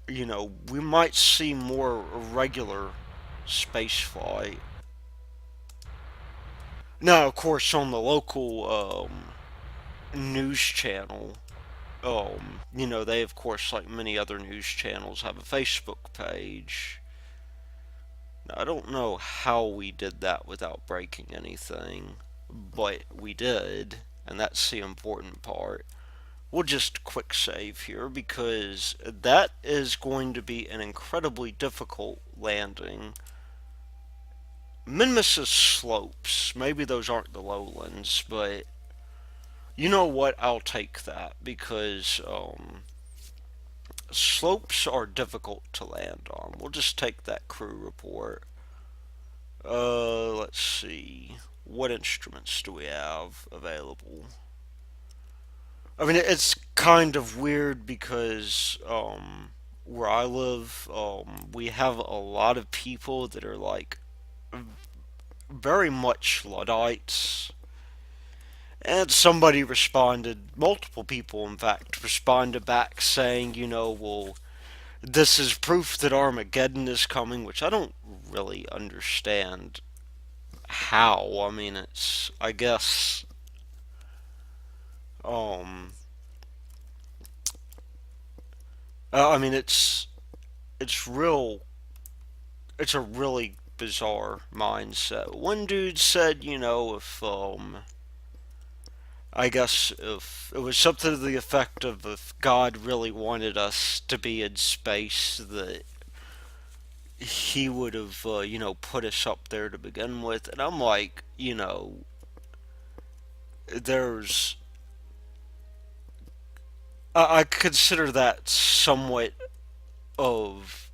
you know, we might see more regular spaceflight Now, of course, on the local news channel, they of course, like many other news channels, have a Facebook page. Now, I don't know how we did that without breaking anything, but we did, and that's the important part. We'll just quick save here because that is going to be an incredibly difficult landing. Minmus's slopes, maybe those aren't the lowlands, but you know what? I'll take that because slopes are difficult to land on. We'll just take that crew report. Let's see. What instruments do we have available? I mean, it's kind of weird because where I live, we have a lot of people that are like very much Luddites. And somebody responded, multiple people in fact, responded back saying, well, this is proof that Armageddon is coming, which I don't really understand how. I mean, I guess, um, I mean, it's real, it's a really bizarre mindset. One dude said, I guess if it was something to the effect of if God really wanted us to be in space, that he would have, put us up there to begin with. And I'm like, there's. I consider that somewhat of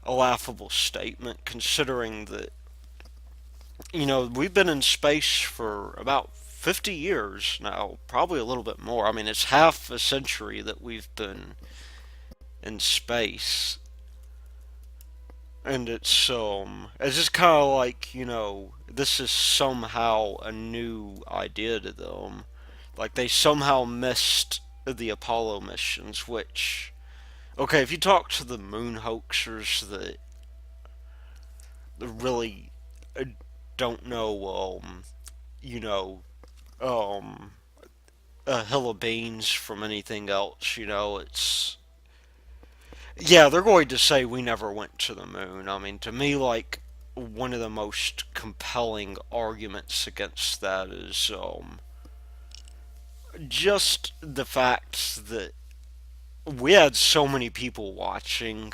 a laughable statement, considering that, we've been in space for about 50 years now, probably a little bit more. I mean, it's half a century that we've been in space. And it's just kind of like, this is somehow a new idea to them. Like they somehow missed the Apollo missions, which, okay, if you talk to the moon hoaxers that really don't know, you know, um, a hill of beans from anything else, yeah, they're going to say we never went to the moon. I mean, to me, like, one of the most compelling arguments against that is just the fact that we had so many people watching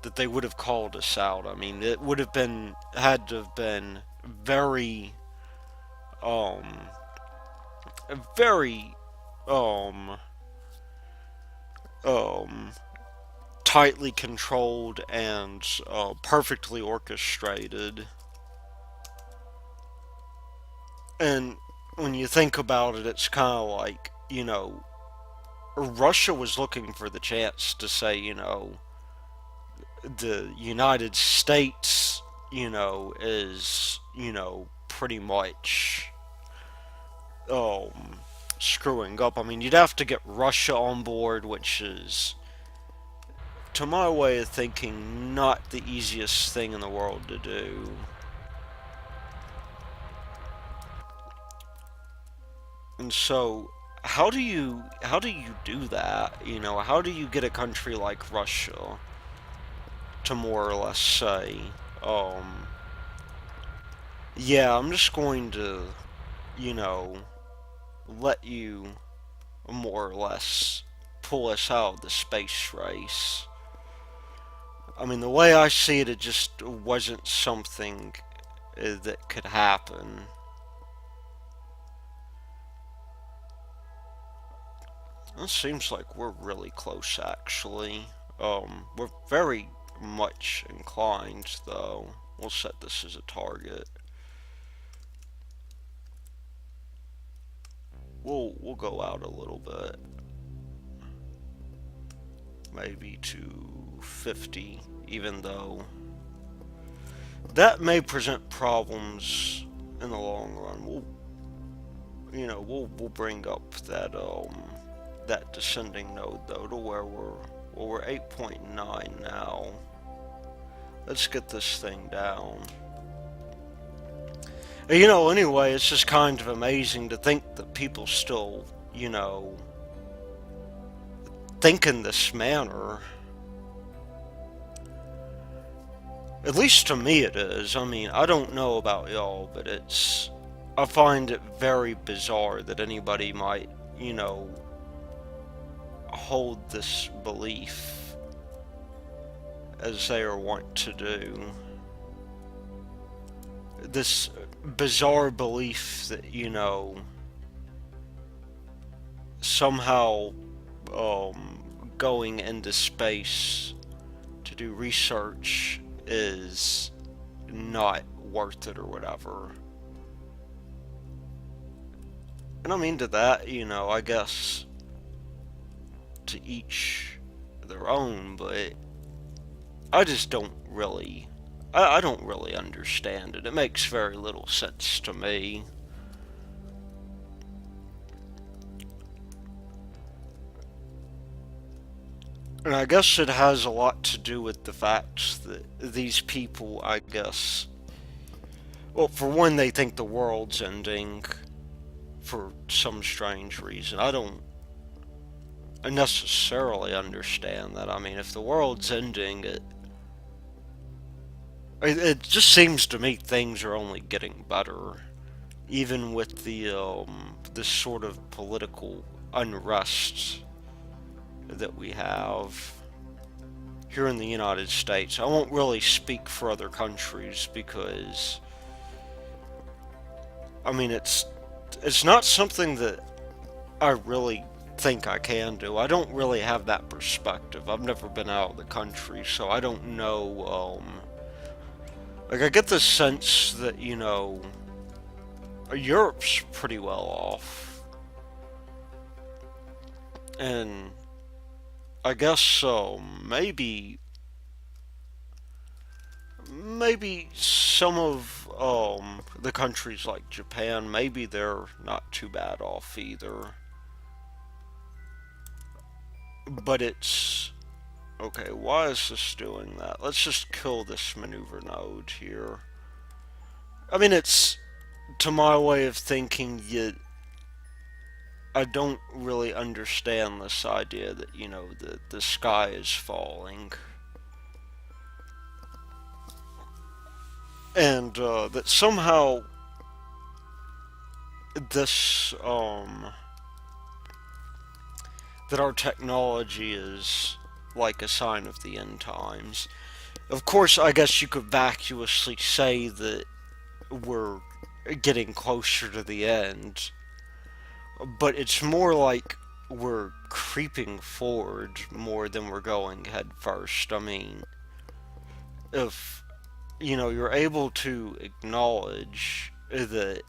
that they would have called us out. I mean, it would have been had to have been very, um, very, um, um, tightly controlled and perfectly orchestrated. And when you think about it, it's kind of like, Russia was looking for the chance to say, the United States, is, pretty much screwing up. I mean, you'd have to get Russia on board, which is, to my way of thinking, not the easiest thing in the world to do. And so, how do you do that? How do you get a country like Russia to more or less say, um, yeah, I'm just going to, you know, let you more or less pull us out of the space race. I mean, the way I see it, it just wasn't something that could happen. It seems like we're really close, actually. We're very much inclined, though. We'll set this as a target. We'll go out a little bit, maybe to 50, even though that may present problems in the long run. We'll bring up that descending node though to where we're 8.9 now. Let's get this thing down. Anyway, it's just kind of amazing to think that people still, think in this manner. At least to me it is. I mean, I don't know about y'all, but I find it very bizarre that anybody might, hold this belief as they are wont to do. This bizarre belief that, somehow going into space to do research is not worth it or whatever. And I mean, to that, I guess to each their own, but I just don't really. I don't really understand it. It makes very little sense to me. And I guess it has a lot to do with the fact that these people, I guess, well, for one, they think the world's ending for some strange reason. I don't necessarily understand that. I mean, if the world's ending, it just seems to me things are only getting better, even with the this sort of political unrest that we have here in the United States. I won't really speak for other countries because I mean it's not something that I really think I can do. I don't really have that perspective. I've never been out of the country, so I don't know. Like I get the sense that Europe's pretty well off, and I guess maybe some of the countries like Japan, maybe they're not too bad off either. But it's okay. Why is this doing that? Let's just kill this maneuver node here. I mean, it's to my way of thinking. Yet I don't really understand this idea that the sky is falling. And that somehow this that our technology is like a sign of the end times. Of course, I guess you could vacuously say that we're getting closer to the end, but it's more like we're creeping forward more than we're going head first. I mean, if you're able to acknowledge that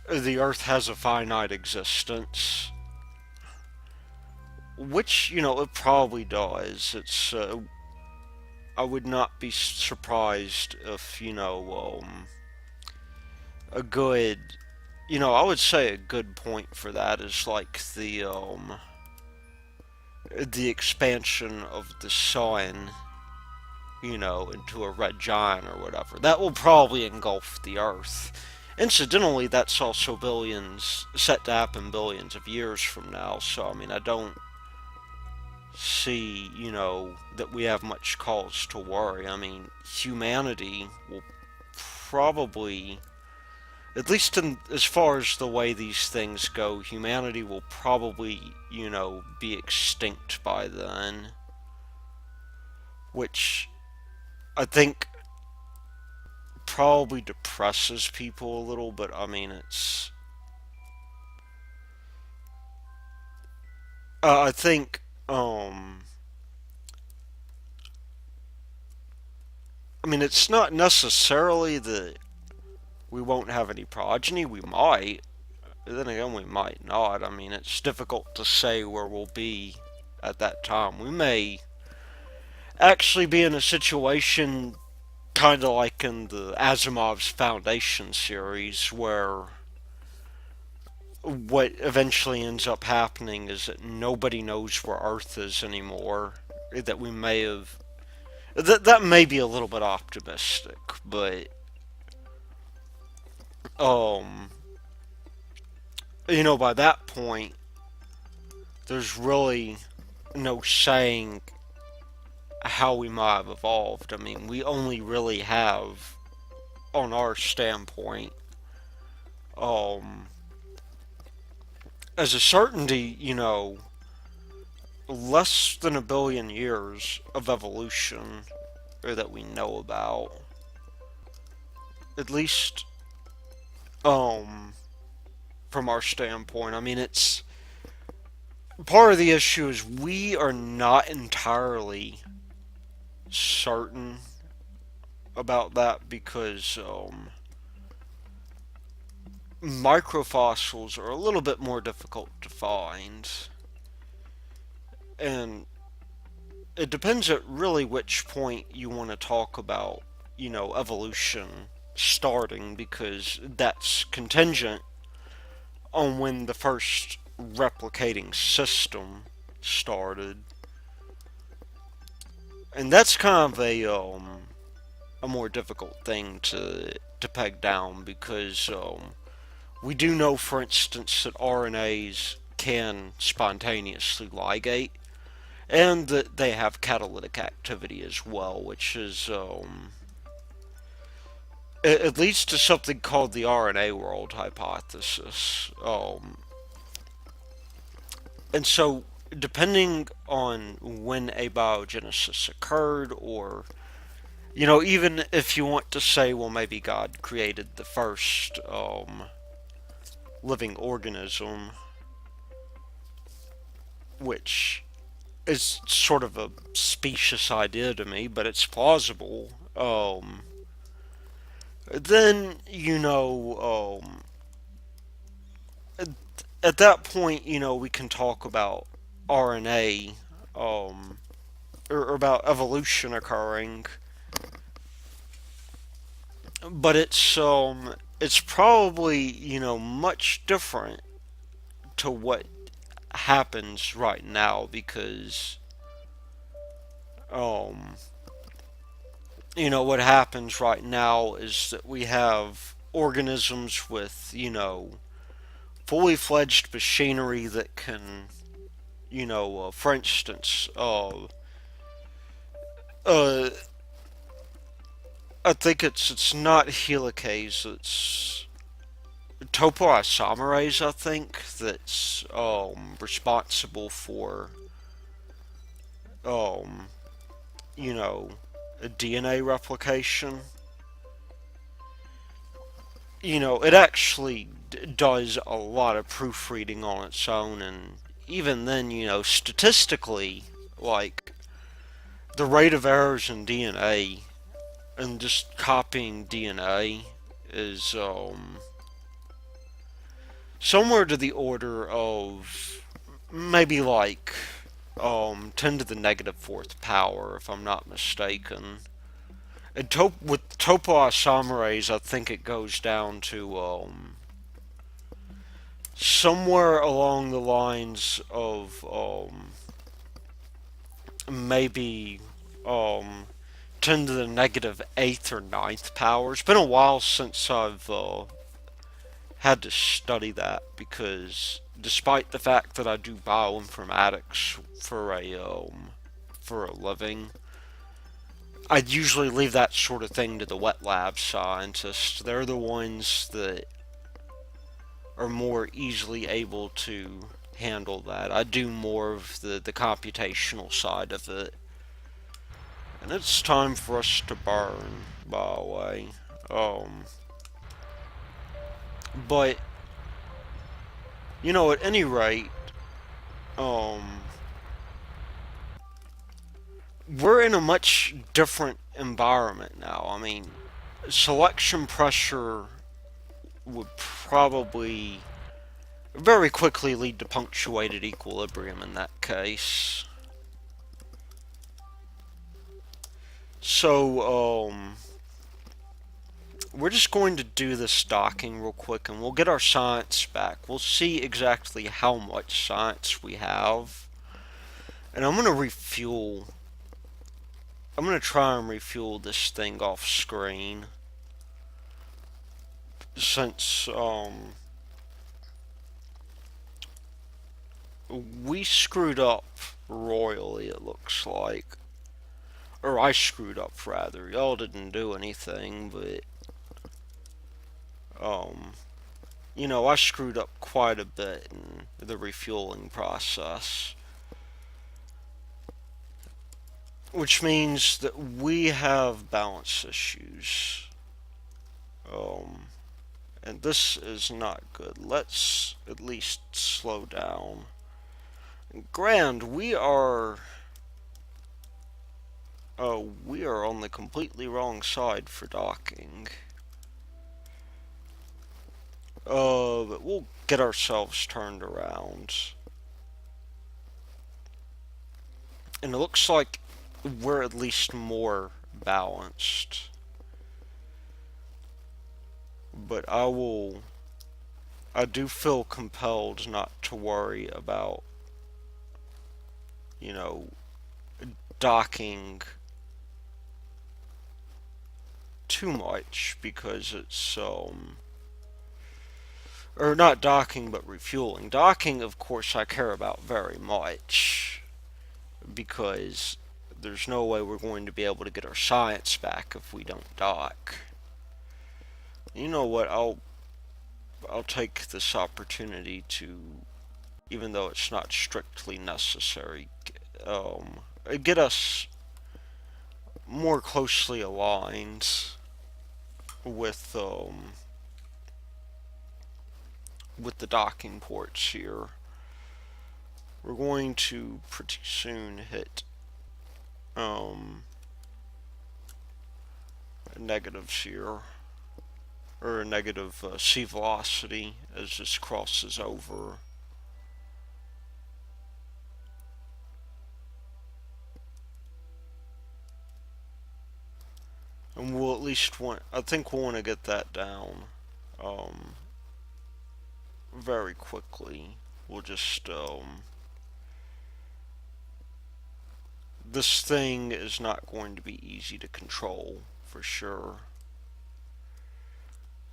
the Earth has a finite existence, which it probably does. I would not be surprised if a good I would say a good point for that is like the expansion of the sun into a red giant or whatever. That will probably engulf the Earth. Incidentally, that's also set to happen billions of years from now, so I mean, I don't see, that we have much cause to worry. I mean, humanity will probably, at least as far as the way these things go, humanity will probably, be extinct by then. Which I think probably depresses people a little, but I mean, I think, I mean, it's not necessarily that we won't have any progeny. We might. But then again, we might not. I mean, it's difficult to say where we'll be at that time. We may actually be in a situation kind of like in the Asimov's Foundation series, where what eventually ends up happening is that nobody knows where Earth is anymore. That we may have. That may be a little bit optimistic, but um, by that point, there's really no saying how we might have evolved. I mean, we only really have, on our standpoint, um, as a certainty, less than a billion years of evolution or that we know about. At least, um, from our standpoint. I mean, it's part of the issue is we are not entirely certain about that because microfossils are a little bit more difficult to find, and it depends at really which point you want to talk about, evolution starting, because that's contingent on when the first replicating system started. And that's kind of a more difficult thing to peg down because we do know, for instance, that RNAs can spontaneously ligate, and that they have catalytic activity as well, which is it leads to something called the RNA world hypothesis. And so, depending on when abiogenesis occurred, or even if you want to say, well, maybe God created the first living organism, which is sort of a specious idea to me, but it's plausible. Then at that point, we can talk about RNA, or about evolution occurring, but it's probably much different to what happens right now because um what happens right now is that we have organisms with fully fledged machinery that can for instance uh I think it's not helicase, it's topoisomerase, I think, that's responsible for um you know a DNA replication. It actually does a lot of proofreading on its own, and even then, statistically, like, the rate of errors in DNA and just copying DNA is somewhere to the order of maybe like 10 to the negative fourth power, if I'm not mistaken. And with topoisomerase, I think it goes down to somewhere along the lines of maybe um, 10 to the negative eighth or ninth power. It's been a while since I've had to study that because despite the fact that I do bioinformatics for a living, I'd usually leave that sort of thing to the wet lab scientists. They're the ones that are more easily able to handle that. I do more of the computational side of it. And it's time for us to burn, by the way. But, at any rate, um, we're in a much different environment now. I mean, selection pressure would probably very quickly lead to punctuated equilibrium in that case. So, we're just going to do this docking real quick and we'll get our science back. We'll see exactly how much science we have. And I'm going to refuel. I'm going to try and refuel this thing off screen. since we screwed up royally, it looks like. Or I screwed up, rather. Y'all didn't do anything, but, um, I screwed up quite a bit in the refueling process. Which means that we have balance issues. Um, and this is not good. Let's at least slow down. Grand, we are on the completely wrong side for docking. But we'll get ourselves turned around. And it looks like we're at least more balanced. But I do feel compelled not to worry about, you know, docking too much because it's, or not docking, but refueling. Docking, of course, I care about very much because there's no way we're going to be able to get our science back if we don't dock. You know what? I'll take this opportunity to, even though it's not strictly necessary, get us more closely aligned with the docking ports here. We're going to pretty soon hit negatives here, or a negative sea velocity as this crosses over. And we'll at least I think we'll want to get that down very quickly. We'll just, this thing is not going to be easy to control, for sure.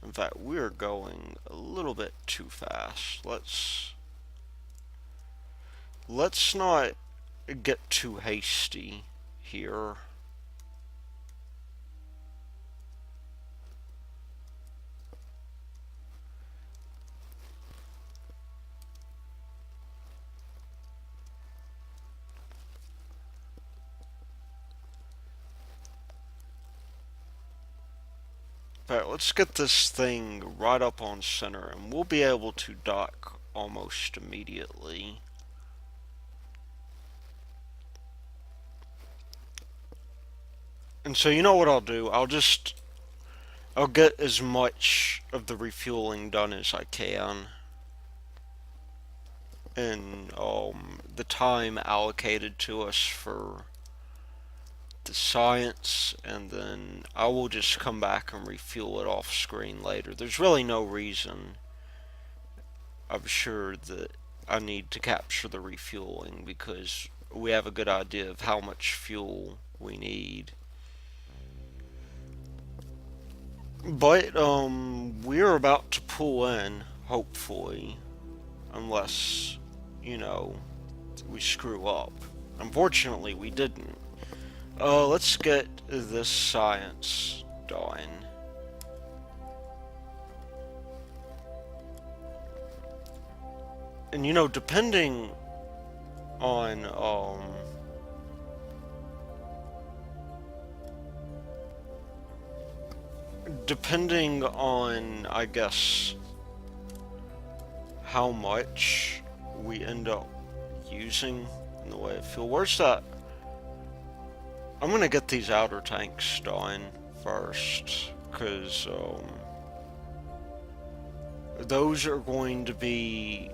In fact, we're going a little bit too fast. Let's not get too hasty here. But let's get this thing right up on center, and we'll be able to dock almost immediately. And so you know what I'll do? I'll get as much of the refueling done as I can in the time allocated to us for the science, and then I will just come back and refuel it off screen later. There's really no reason, I'm sure, that I need to capture the refueling because we have a good idea of how much fuel we need. But we're about to pull in, hopefully, unless, you know, we screw up. Unfortunately, we didn't. Let's get this science done. And you know, depending on I guess how much we end up using in the way of fuel. Where's that? I'm gonna get these outer tanks done first, because those are going to be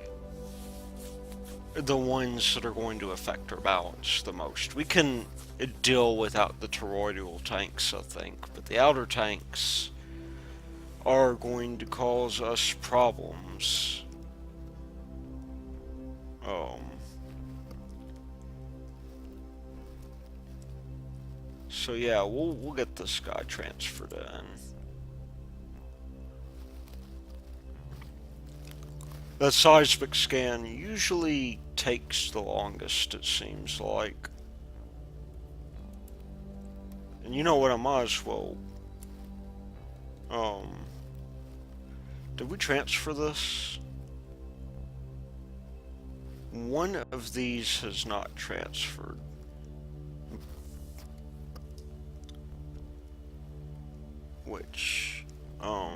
the ones that are going to affect our balance the most. We can deal without the toroidal tanks, I think, but the outer tanks are going to cause us problems. So yeah, we'll get this guy transferred in. The seismic scan usually takes the longest, it seems like. And you know what, I might as well, um, did we transfer this? One of these has not transferred. Which, I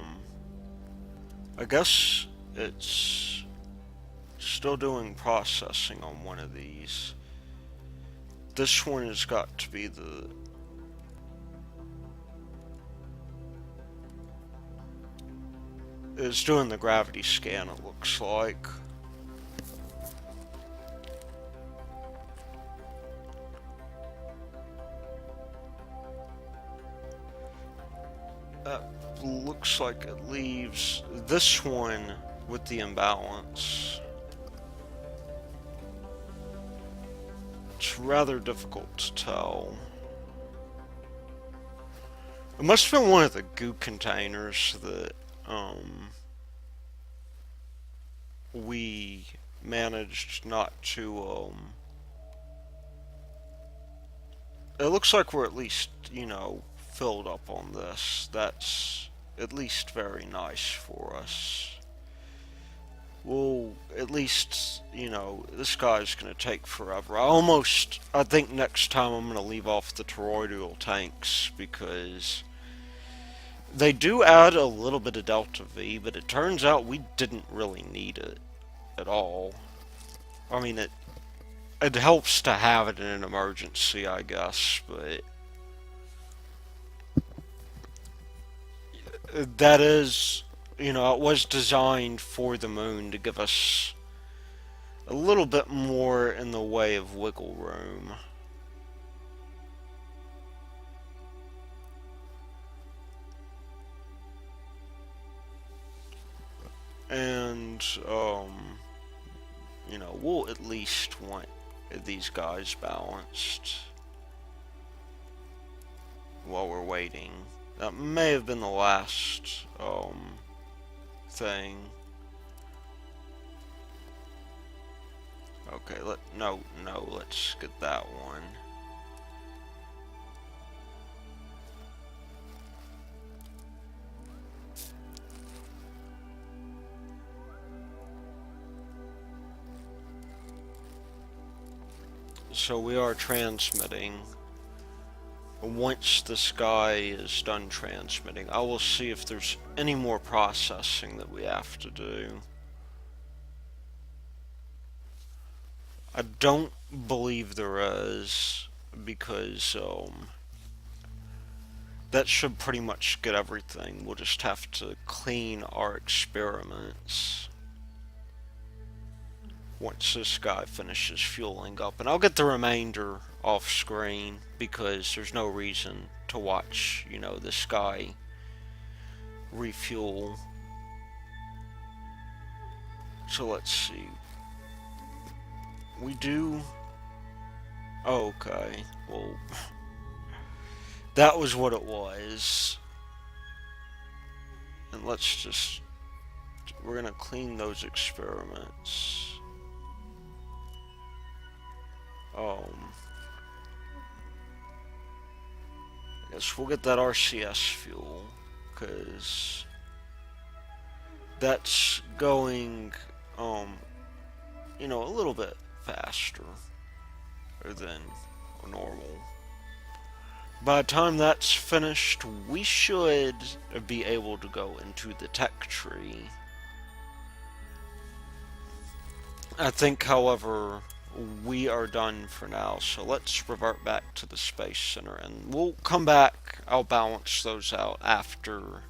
guess it's still doing processing on one of these. This one has got to be the... It's doing the gravity scan, it looks like. That looks like it leaves this one with the imbalance. It's rather difficult to tell. It must have been one of the goo containers that we managed not to it looks like we're at least, filled up on this. That's at least very nice for us. Well, at least, this guy's gonna take forever. I think next time I'm gonna leave off the toroidal tanks because they do add a little bit of delta V, but it turns out we didn't really need it at all. I mean, it helps to have it in an emergency, I guess, but that is, it was designed for the moon to give us a little bit more in the way of wiggle room. And, we'll at least want these guys balanced while we're waiting. That may have been the last, thing. Okay, no, let's get that one. So we are transmitting. Once this guy is done transmitting, I will see if there's any more processing that we have to do. I don't believe there is, because that should pretty much get everything. We'll just have to clean our experiments once this guy finishes fueling up. And I'll get the remainder off screen because there's no reason to watch, this guy refuel. So let's see. We do... Okay, well... That was what it was. And let's just... We're gonna clean those experiments. I guess we'll get that RCS fuel, because that's going, a little bit faster than normal. By the time that's finished, we should be able to go into the tech tree. I think, however, we are done for now, so let's revert back to the Space Center, and we'll come back. I'll balance those out after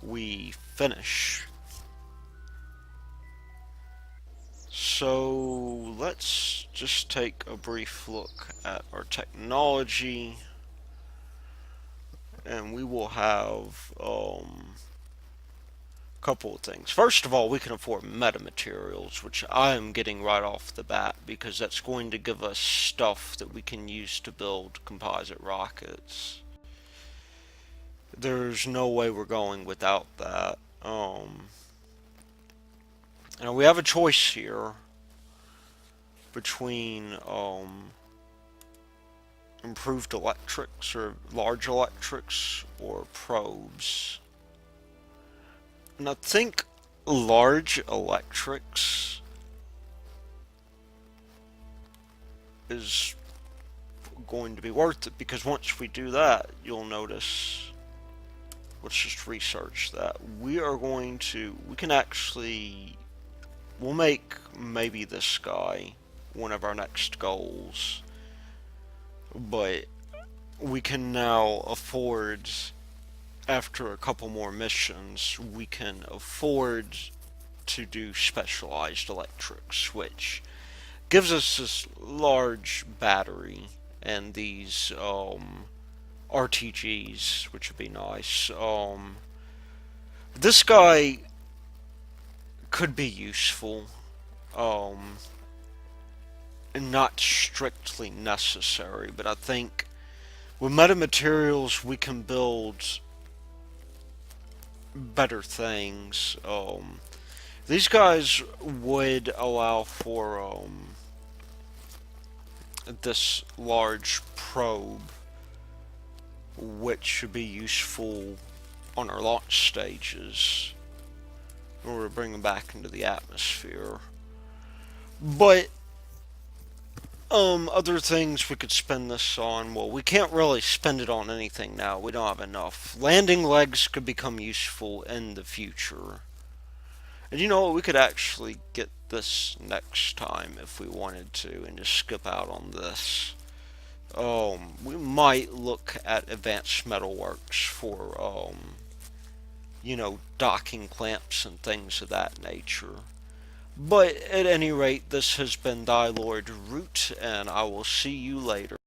we finish. So let's just take a brief look at our technology, and we will have couple of things. First of all, we can afford metamaterials, which I am getting right off the bat because that's going to give us stuff that we can use to build composite rockets. There's no way we're going without that. Now we have a choice here between improved electrics or large electrics or probes. And I think large electrics is going to be worth it, because once we do that, you'll notice, let's just research that. We can actually, we'll make maybe this guy one of our next goals, but we can now afford, after a couple more missions, we can afford to do specialized electrics, which gives us this large battery and these RTGs, which would be nice. This guy could be useful, um, not strictly necessary, but I think with metamaterials we can build better things. These guys would allow for this large probe, which should be useful on our launch stages in order to bring them back into the atmosphere. But other things we could spend this on, well, we can't really spend it on anything now. We don't have enough. Landing legs could become useful in the future. And you know what, we could actually get this next time if we wanted to and just skip out on this. We might look at advanced metalworks for, docking clamps and things of that nature. But at any rate, this has been Thy Lord Root, and I will see you later.